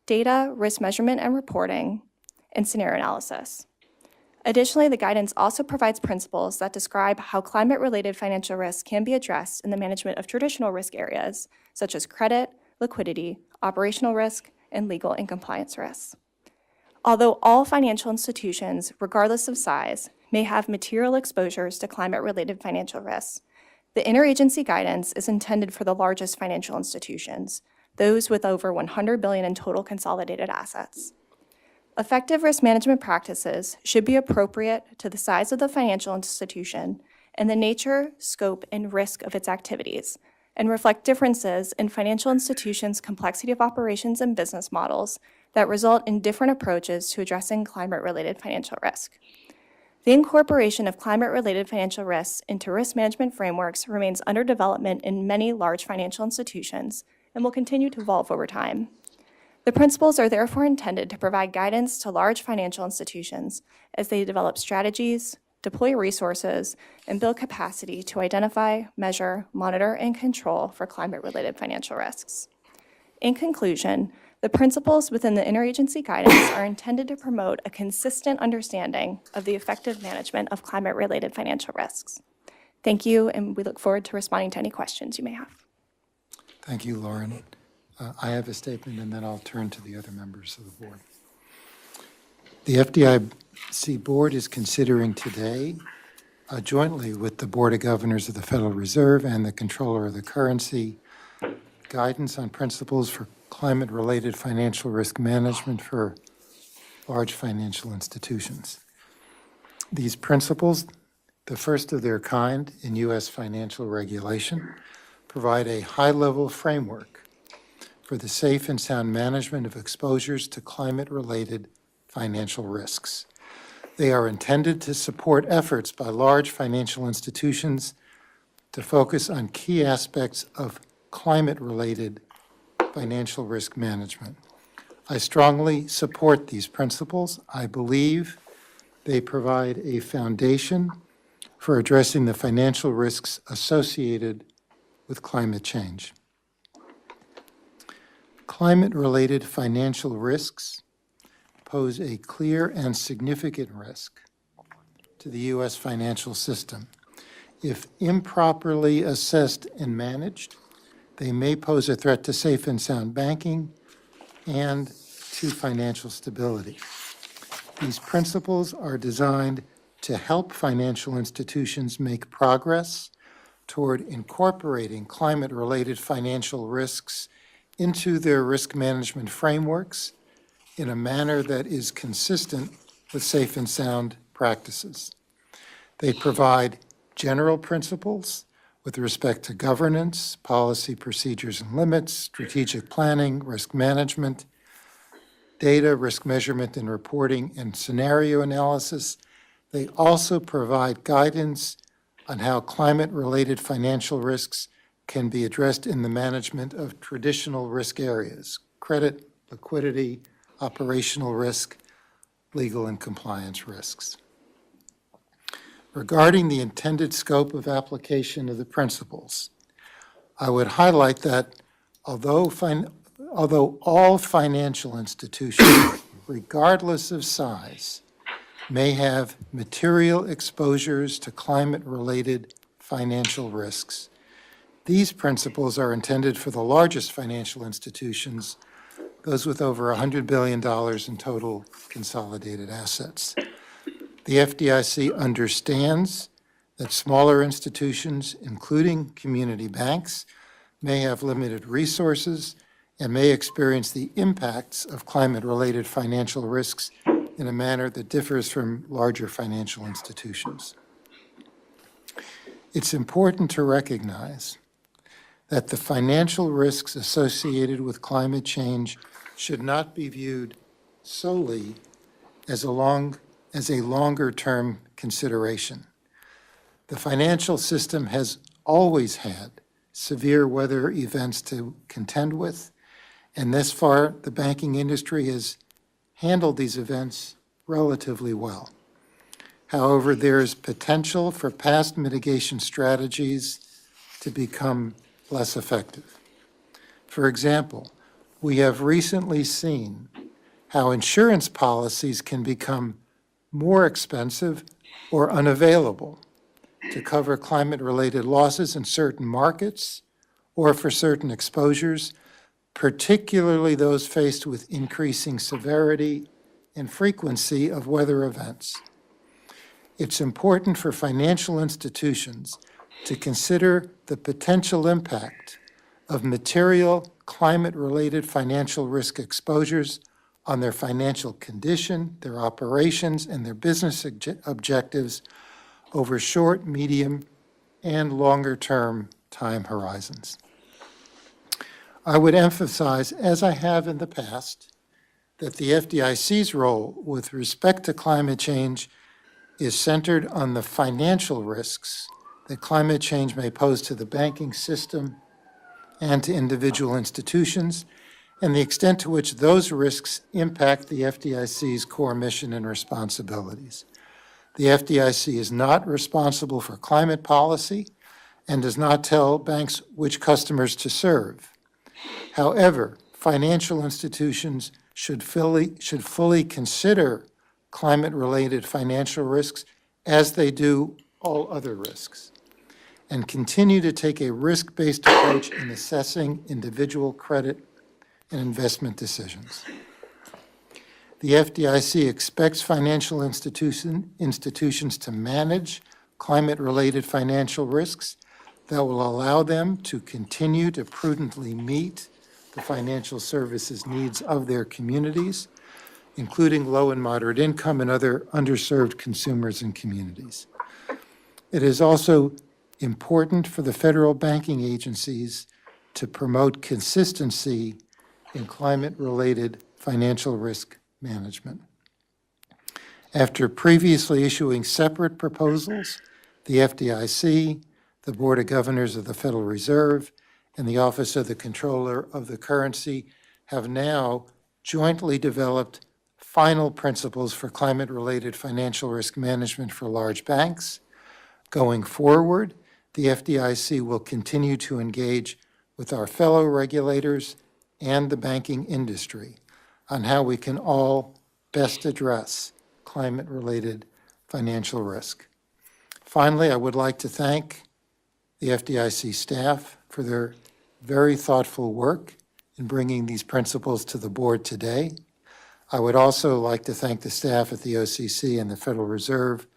data, risk measurement and reporting, and scenario analysis. Additionally, the guidance also provides principles that describe how climate-related financial risks can be addressed in the management of traditional risk areas, such as credit, liquidity, operational risk, and legal and compliance risks. Although all financial institutions, regardless of size, may have material exposures to climate-related financial risks, the interagency guidance is intended for the largest financial institutions, those with over $100 billion in total consolidated assets. Effective risk management practices should be appropriate to the size of the financial institution and the nature, scope, and risk of its activities, and reflect differences in financial institutions' complexity of operations and business models that result in different approaches to addressing climate-related financial risk. The incorporation of climate-related financial risks into risk management frameworks remains under development in many large financial institutions and will continue to evolve over time. The principles are therefore intended to provide guidance to large financial institutions as they develop strategies, deploy resources, and build capacity to identify, measure, monitor, and control for climate-related financial risks. In conclusion, the principles within the interagency guidance are intended to promote a consistent understanding of the effective management of climate-related financial risks. Thank you, and we look forward to responding to any questions you may have. Thank you, Lauren. I have a statement, and then I'll turn to the other members of the board. The FDIC Board is considering today, jointly with the Board of Governors of the Federal Reserve and the Controller of the Currency, guidance on principles for climate-related financial risk management for large financial institutions. These principles, the first of their kind in U.S. financial regulation, provide a high-level framework for the safe and sound management of exposures to climate-related financial risks. They are intended to support efforts by large financial institutions to focus on key aspects of climate-related financial risk management. I strongly support these principles. I believe they provide a foundation for addressing the financial risks associated with climate change. Climate-related financial risks pose a clear and significant risk to the U.S. financial system. If improperly assessed and managed, they may pose a threat to safe and sound banking and to financial stability. These principles are designed to help financial institutions make progress toward incorporating climate-related financial risks into their risk management frameworks in a manner that is consistent with safe and sound practices. They provide general principles with respect to governance, policy, procedures, and limits, strategic planning, risk management, data, risk measurement and reporting, and scenario analysis. They also provide guidance on how climate-related financial risks can be addressed in the management of traditional risk areas: credit, liquidity, operational risk, legal and compliance risks. Regarding the intended scope of application of the principles, I would highlight that although all financial institutions, regardless of size, may have material exposures to climate-related financial risks, these principles are intended for the largest financial institutions, those with over $100 billion in total consolidated assets. The FDIC understands that smaller institutions, including community banks, may have limited resources and may experience the impacts of climate-related financial risks in a manner that differs from larger financial institutions. It's important to recognize that the financial risks associated with climate change should not be viewed solely as a longer-term consideration. The financial system has always had severe weather events to contend with, and thus far, the banking industry has handled these events relatively well. However, there is potential for past mitigation strategies to become less effective. For example, we have recently seen how insurance policies can become more expensive or unavailable to cover climate-related losses in certain markets or for certain exposures, particularly those faced with increasing severity and frequency of weather events. It's important for financial institutions to consider the potential impact of material climate-related financial risk exposures on their financial condition, their operations, and their business objectives over short, medium, and longer-term time horizons. I would emphasize, as I have in the past, that the FDIC's role with respect to climate change is centered on the financial risks that climate change may pose to the banking system and to individual institutions, and the extent to which those risks impact the FDIC's core mission and responsibilities. The FDIC is not responsible for climate policy and does not tell banks which customers to serve. However, financial institutions should fully consider climate-related financial risks as they do all other risks, and continue to take a risk-based approach in assessing individual credit and investment decisions. The FDIC expects financial institutions to manage climate-related financial risks that will allow them to continue to prudently meet the financial services needs of their communities, including low and moderate income and other underserved consumers and communities. It is also important for the federal banking agencies to promote consistency in climate-related financial risk management. After previously issuing separate proposals, the FDIC, the Board of Governors of the Federal Reserve, and the Office of the Comptroller of the Currency have now jointly developed final principles for climate-related financial risk management for large banks. Going forward, the FDIC will continue to engage with our fellow regulators and the banking industry on how we can all best address climate-related financial risk. Finally, I would like to thank the FDIC staff for their very thoughtful work in bringing these principles to the board today. I would also like to thank the staff at the OCC and the Federal Reserve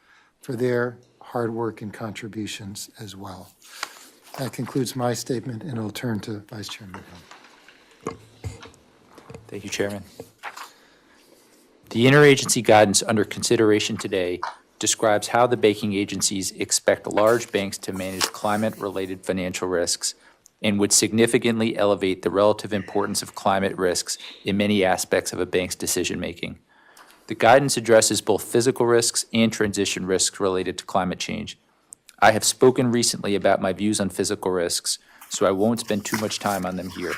for their hard work and contributions as well. That concludes my statement, and I'll turn to Vice Chairman Hill. Thank you, Chairman. The interagency guidance under consideration today describes how the banking agencies expect large banks to manage climate-related financial risks and would significantly elevate the relative importance of climate risks in many aspects of a bank's decision-making. The guidance addresses both physical risks and transition risks related to climate change. I have spoken recently about my views on physical risks, so I won't spend too much time on them here.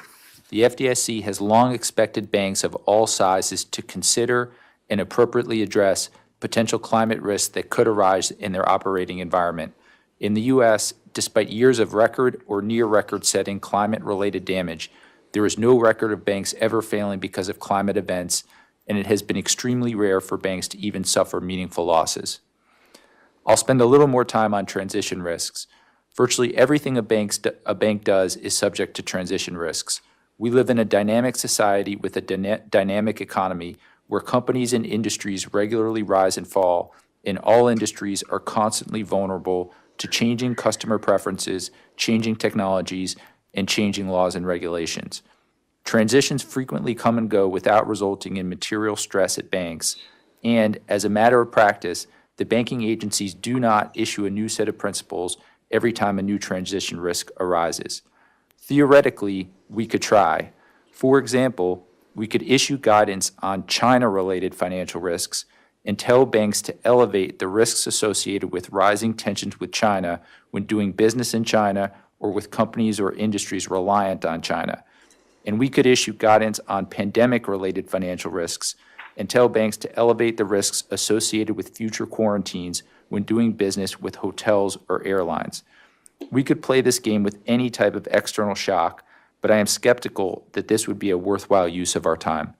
The FDIC has long expected banks of all sizes to consider and appropriately address potential climate risks that could arise in their operating environment. In the U.S., despite years of record or near record-setting climate-related damage, there is no record of banks ever failing because of climate events, and it has been extremely rare for banks to even suffer meaningful losses. I'll spend a little more time on transition risks. Virtually everything a bank does is subject to transition risks. We live in a dynamic society with a dynamic economy where companies and industries regularly rise and fall, and all industries are constantly vulnerable to changing customer preferences, changing technologies, and changing laws and regulations. Transitions frequently come and go without resulting in material stress at banks, and as a matter of practice, the banking agencies do not issue a new set of principles every time a new transition risk arises. Theoretically, we could try. For example, we could issue guidance on China-related financial risks and tell banks to elevate the risks associated with rising tensions with China when doing business in China or with companies or industries reliant on China. And we could issue guidance on pandemic-related financial risks and tell banks to elevate the risks associated with future quarantines when doing business with hotels or airlines. We could play this game with any type of external shock, but I am skeptical that this would be a worthwhile use of our time.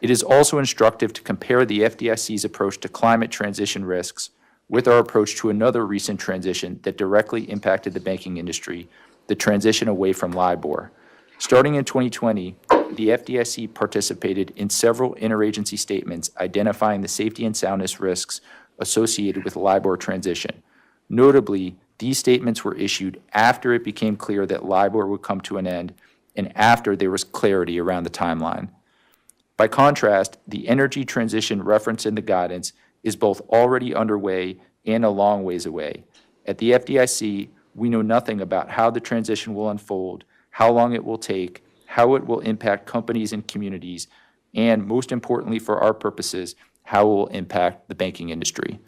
It is also instructive to compare the FDIC's approach to climate transition risks with our approach to another recent transition that directly impacted the banking industry, the transition away from LIBOR. Starting in 2020, the FDIC participated in several interagency statements identifying the safety and soundness risks associated with LIBOR transition. Notably, these statements were issued after it became clear that LIBOR would come to an end and after there was clarity around the timeline. By contrast, the energy transition referenced in the guidance is both already underway and a long ways away. At the FDIC, we know nothing about how the transition will unfold, how long it will take, how it will impact companies and communities, and most importantly for our purposes, how it will impact the banking industry.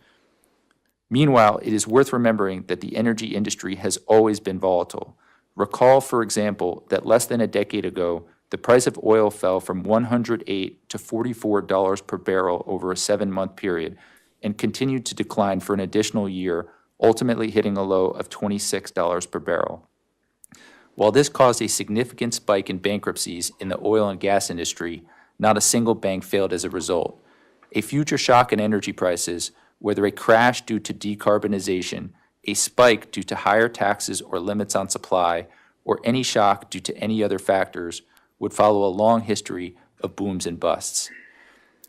Meanwhile, it is worth remembering that the energy industry has always been volatile. Recall, for example, that less than a decade ago, the price of oil fell from $108 to $44 per barrel over a 7-month period and continued to decline for an additional year, ultimately hitting a low of $26 per barrel. While this caused a significant spike in bankruptcies in the oil and gas industry, not a single bank failed as a result. A future shock in energy prices, whether a crash due to decarbonization, a spike due to higher taxes or limits on supply, or any shock due to any other factors, would follow a long history of booms and busts.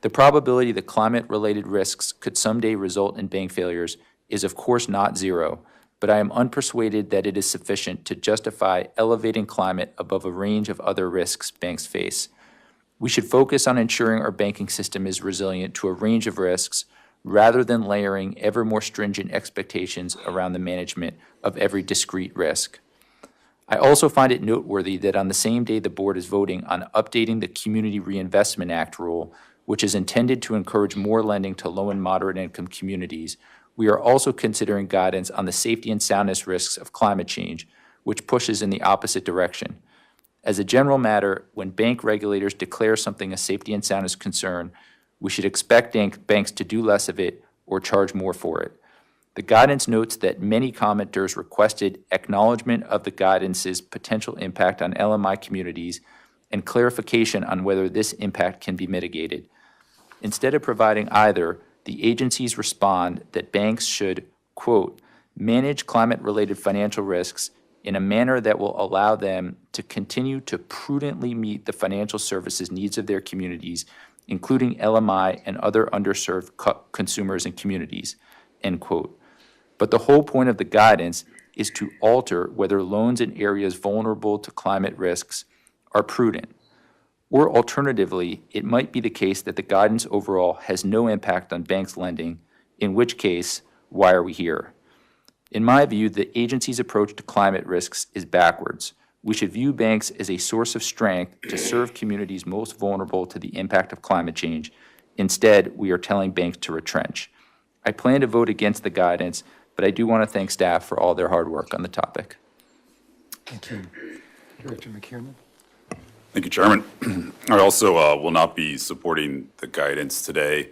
The probability that climate-related risks could someday result in bank failures is of course not zero, but I am unpersuaded that it is sufficient to justify elevating climate above a range of other risks banks face. We should focus on ensuring our banking system is resilient to a range of risks rather than layering ever more stringent expectations around the management of every discrete risk. I also find it noteworthy that on the same day the board is voting on updating the Community Reinvestment Act rule, which is intended to encourage more lending to low and moderate income communities, we are also considering guidance on the safety and soundness risks of climate change, which pushes in the opposite direction. As a general matter, when bank regulators declare something a safety and soundness concern, we should expect banks to do less of it or charge more for it. The guidance notes that many commenters requested acknowledgement of the guidance's potential impact on LMI communities and clarification on whether this impact can be mitigated. Instead of providing either, the agencies respond that banks should, quote, manage climate-related financial risks in a manner that will allow them to continue to prudently meet the financial services needs of their communities, including LMI and other underserved consumers and communities, end quote. But the whole point of the guidance is to alter whether loans in areas vulnerable to climate risks are prudent. Or alternatively, it might be the case that the guidance overall has no impact on banks' lending, in which case, why are we here? In my view, the agency's approach to climate risks is backwards. We should view banks as a source of strength to serve communities most vulnerable to the impact of climate change. Instead, we are telling banks to retrench. I plan to vote against the guidance, but I do want to thank staff for all their hard work on the topic. Thank you. Director McKiernan? Thank you, Chairman. I also will not be supporting the guidance today.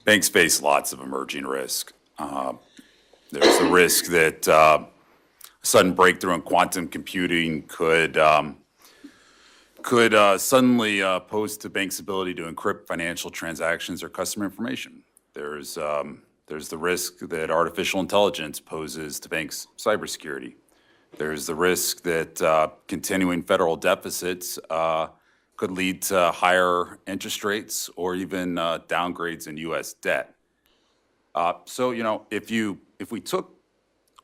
Banks face lots of emerging risk. There's the risk that a sudden breakthrough in quantum computing could suddenly pose to banks' ability to encrypt financial transactions or customer information. There's the risk that artificial intelligence poses to banks' cybersecurity. There's the risk that continuing federal deficits could lead to higher interest rates or even downgrades in U.S. debt. So, if we took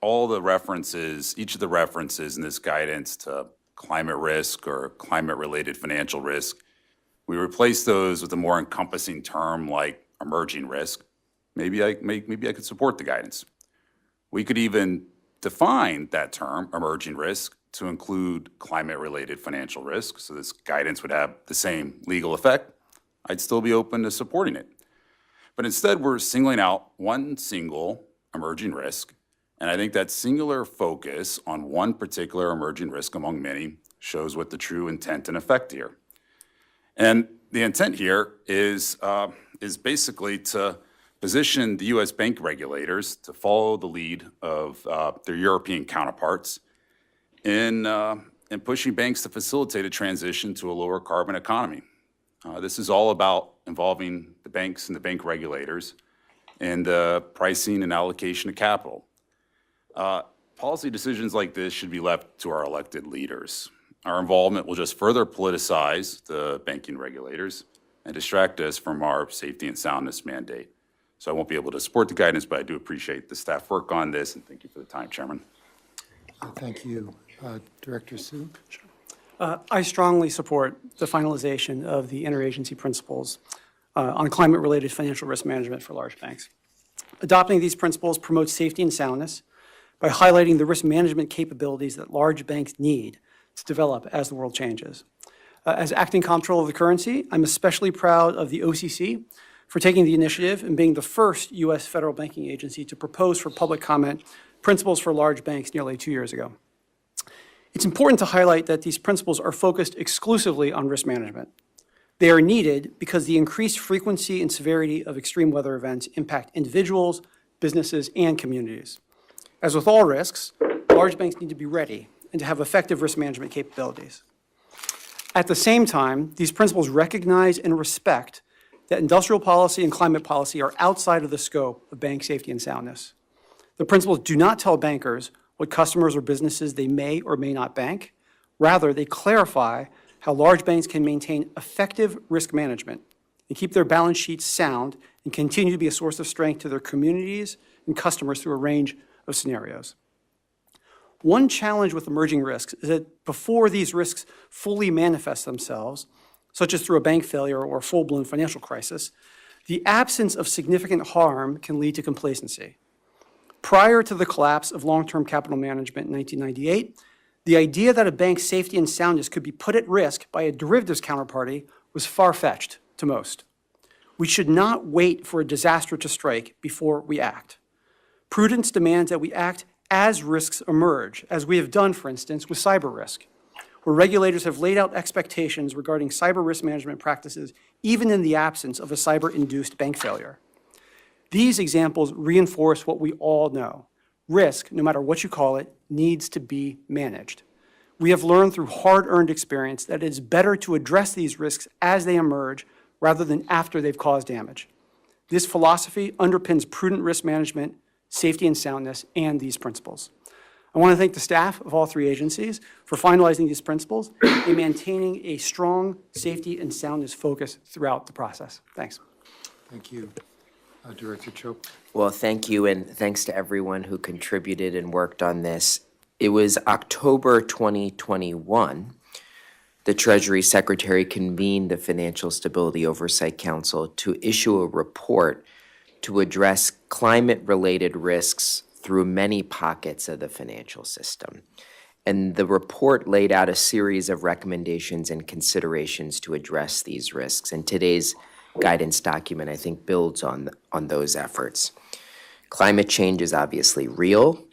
all the references, each of the references in this guidance to climate risk or climate-related financial risk, we replace those with a more encompassing term like emerging risk, maybe I could support the guidance. We could even define that term, emerging risk, to include climate-related financial risk, so this guidance would have the same legal effect. I'd still be open to supporting it. But instead, we're singling out one single emerging risk, and I think that singular focus on one particular emerging risk among many shows what the true intent and effect here. And the intent here is basically to position the U.S. bank regulators to follow the lead of their European counterparts in and pushing banks to facilitate a transition to a lower carbon economy. This is all about involving the banks and the bank regulators and pricing and allocation of capital. Policy decisions like this should be left to our elected leaders. Our involvement will just further politicize the banking regulators and distract us from our safety and soundness mandate. So I won't be able to support the guidance, but I do appreciate the staff work on this, and thank you for the time, Chairman. Thank you. Director Sue? I strongly support the finalization of the interagency principles on climate-related financial risk management for large banks. Adopting these principles promotes safety and soundness by highlighting the risk management capabilities that large banks need to develop as the world changes. As acting comptroller of the currency, I'm especially proud of the OCC for taking the initiative and being the first U.S. federal banking agency to propose for public comment principles for large banks nearly 2 years ago. It's important to highlight that these principles are focused exclusively on risk management. They are needed because the increased frequency and severity of extreme weather events impact individuals, businesses, and communities. As with all risks, large banks need to be ready and to have effective risk management capabilities. At the same time, these principles recognize and respect that industrial policy and climate policy are outside of the scope of bank safety and soundness. The principles do not tell bankers what customers or businesses they may or may not bank. Rather, they clarify how large banks can maintain effective risk management and keep their balance sheets sound and continue to be a source of strength to their communities and customers through a range of scenarios. One challenge with emerging risks is that before these risks fully manifest themselves, such as through a bank failure or a full-blown financial crisis, the absence of significant harm can lead to complacency. Prior to the collapse of long-term capital management in 1998, the idea that a bank's safety and soundness could be put at risk by a derivatives counterparty was far-fetched to most. We should not wait for a disaster to strike before we act. Prudence demands that we act as risks emerge, as we have done, for instance, with cyber risk, where regulators have laid out expectations regarding cyber risk management practices, even in the absence of a cyber-induced bank failure. These examples reinforce what we all know. Risk, no matter what you call it, needs to be managed. We have learned through hard-earned experience that it is better to address these risks as they emerge rather than after they've caused damage. This philosophy underpins prudent risk management, safety and soundness, and these principles. I want to thank the staff of all three agencies for finalizing these principles and maintaining a strong safety and soundness focus throughout the process. Thanks. Thank you. Director Chope? Well, thank you, and thanks to everyone who contributed and worked on this. It was October 2021, the Treasury Secretary convened the Financial Stability Oversight Council to issue a report to address climate-related risks through many pockets of the financial system. And the report laid out a series of recommendations and considerations to address these risks. And today's guidance document, I think, builds on those efforts. Climate change is obviously real.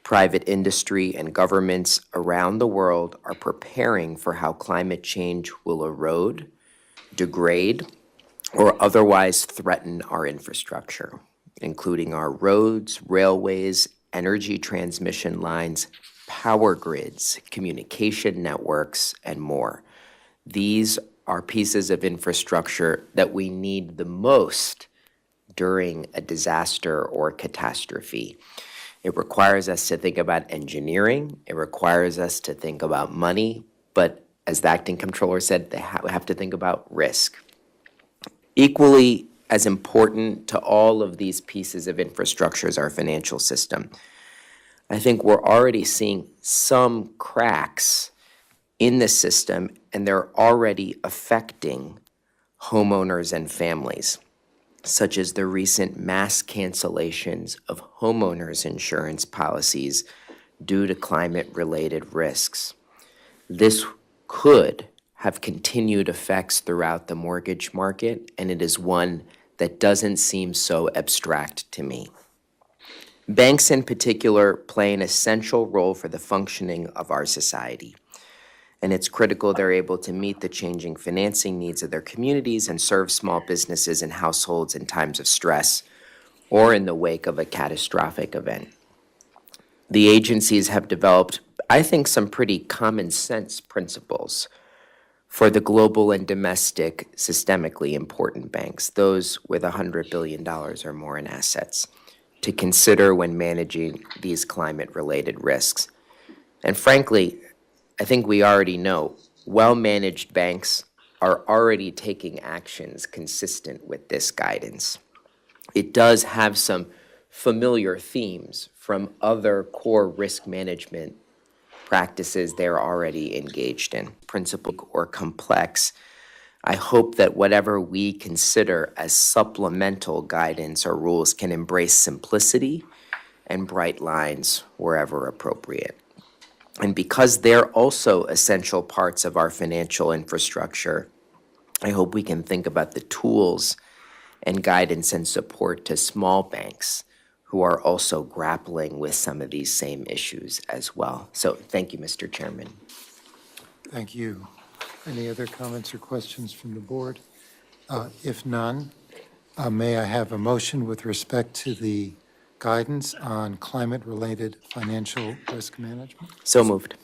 Private industry and governments around the world are preparing for how climate change will erode, degrade, or otherwise threaten our infrastructure, including our roads, railways, energy transmission lines, power grids, communication networks, and more. These are pieces of infrastructure that we need the most during a disaster or catastrophe. It requires us to think about engineering. It requires us to think about money. But as the acting comptroller said, they have to think about risk. Equally as important to all of these pieces of infrastructure is our financial system. I think we're already seeing some cracks in the system, and they're already affecting homeowners and families, such as the recent mass cancellations of homeowners insurance policies due to climate-related risks. This could have continued effects throughout the mortgage market, and it is one that doesn't seem so abstract to me. Banks in particular play an essential role for the functioning of our society, and it's critical they're able to meet the changing financing needs of their communities and serve small businesses and households in times of stress or in the wake of a catastrophic event. The agencies have developed I think, some pretty common sense principles for the global and domestic systemically important banks, those with $100 billion or more in assets, to consider when managing these climate-related risks. And frankly, I think we already know well-managed banks are already taking actions consistent with this guidance. It does have some familiar themes from other core risk management practices they're already engaged in, principled or complex. I hope that whatever we consider as supplemental guidance or rules can embrace simplicity and bright lines wherever appropriate. And because they're also essential parts of our financial infrastructure, I hope we can think about the tools and guidance and support to small banks who are also grappling with some of these same issues as well. So thank you, Mr. Chairman. Thank you. Any other comments or questions from the board? If none, may I have a motion with respect to the guidance on climate-related financial risk management? So moved.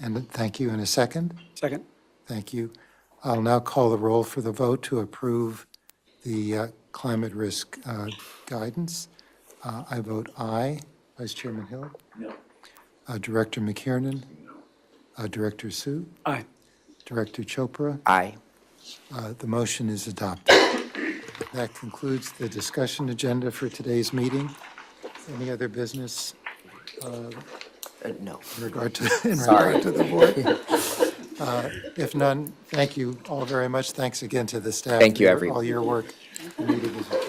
And thank you. In a second? Second. Thank you. I'll now call the roll for the vote to approve the climate risk guidance. I vote aye. Vice Chairman Hill? No. Director McKiernan? No. Director Su? Aye. Director Chopra? Aye. The motion is adopted. That concludes the discussion agenda for today's meeting. Any other business No. in regard to the board? If none, thank you all very much. Thanks again to the staff. Thank you, for everyone. all your work. The meeting is adjourned.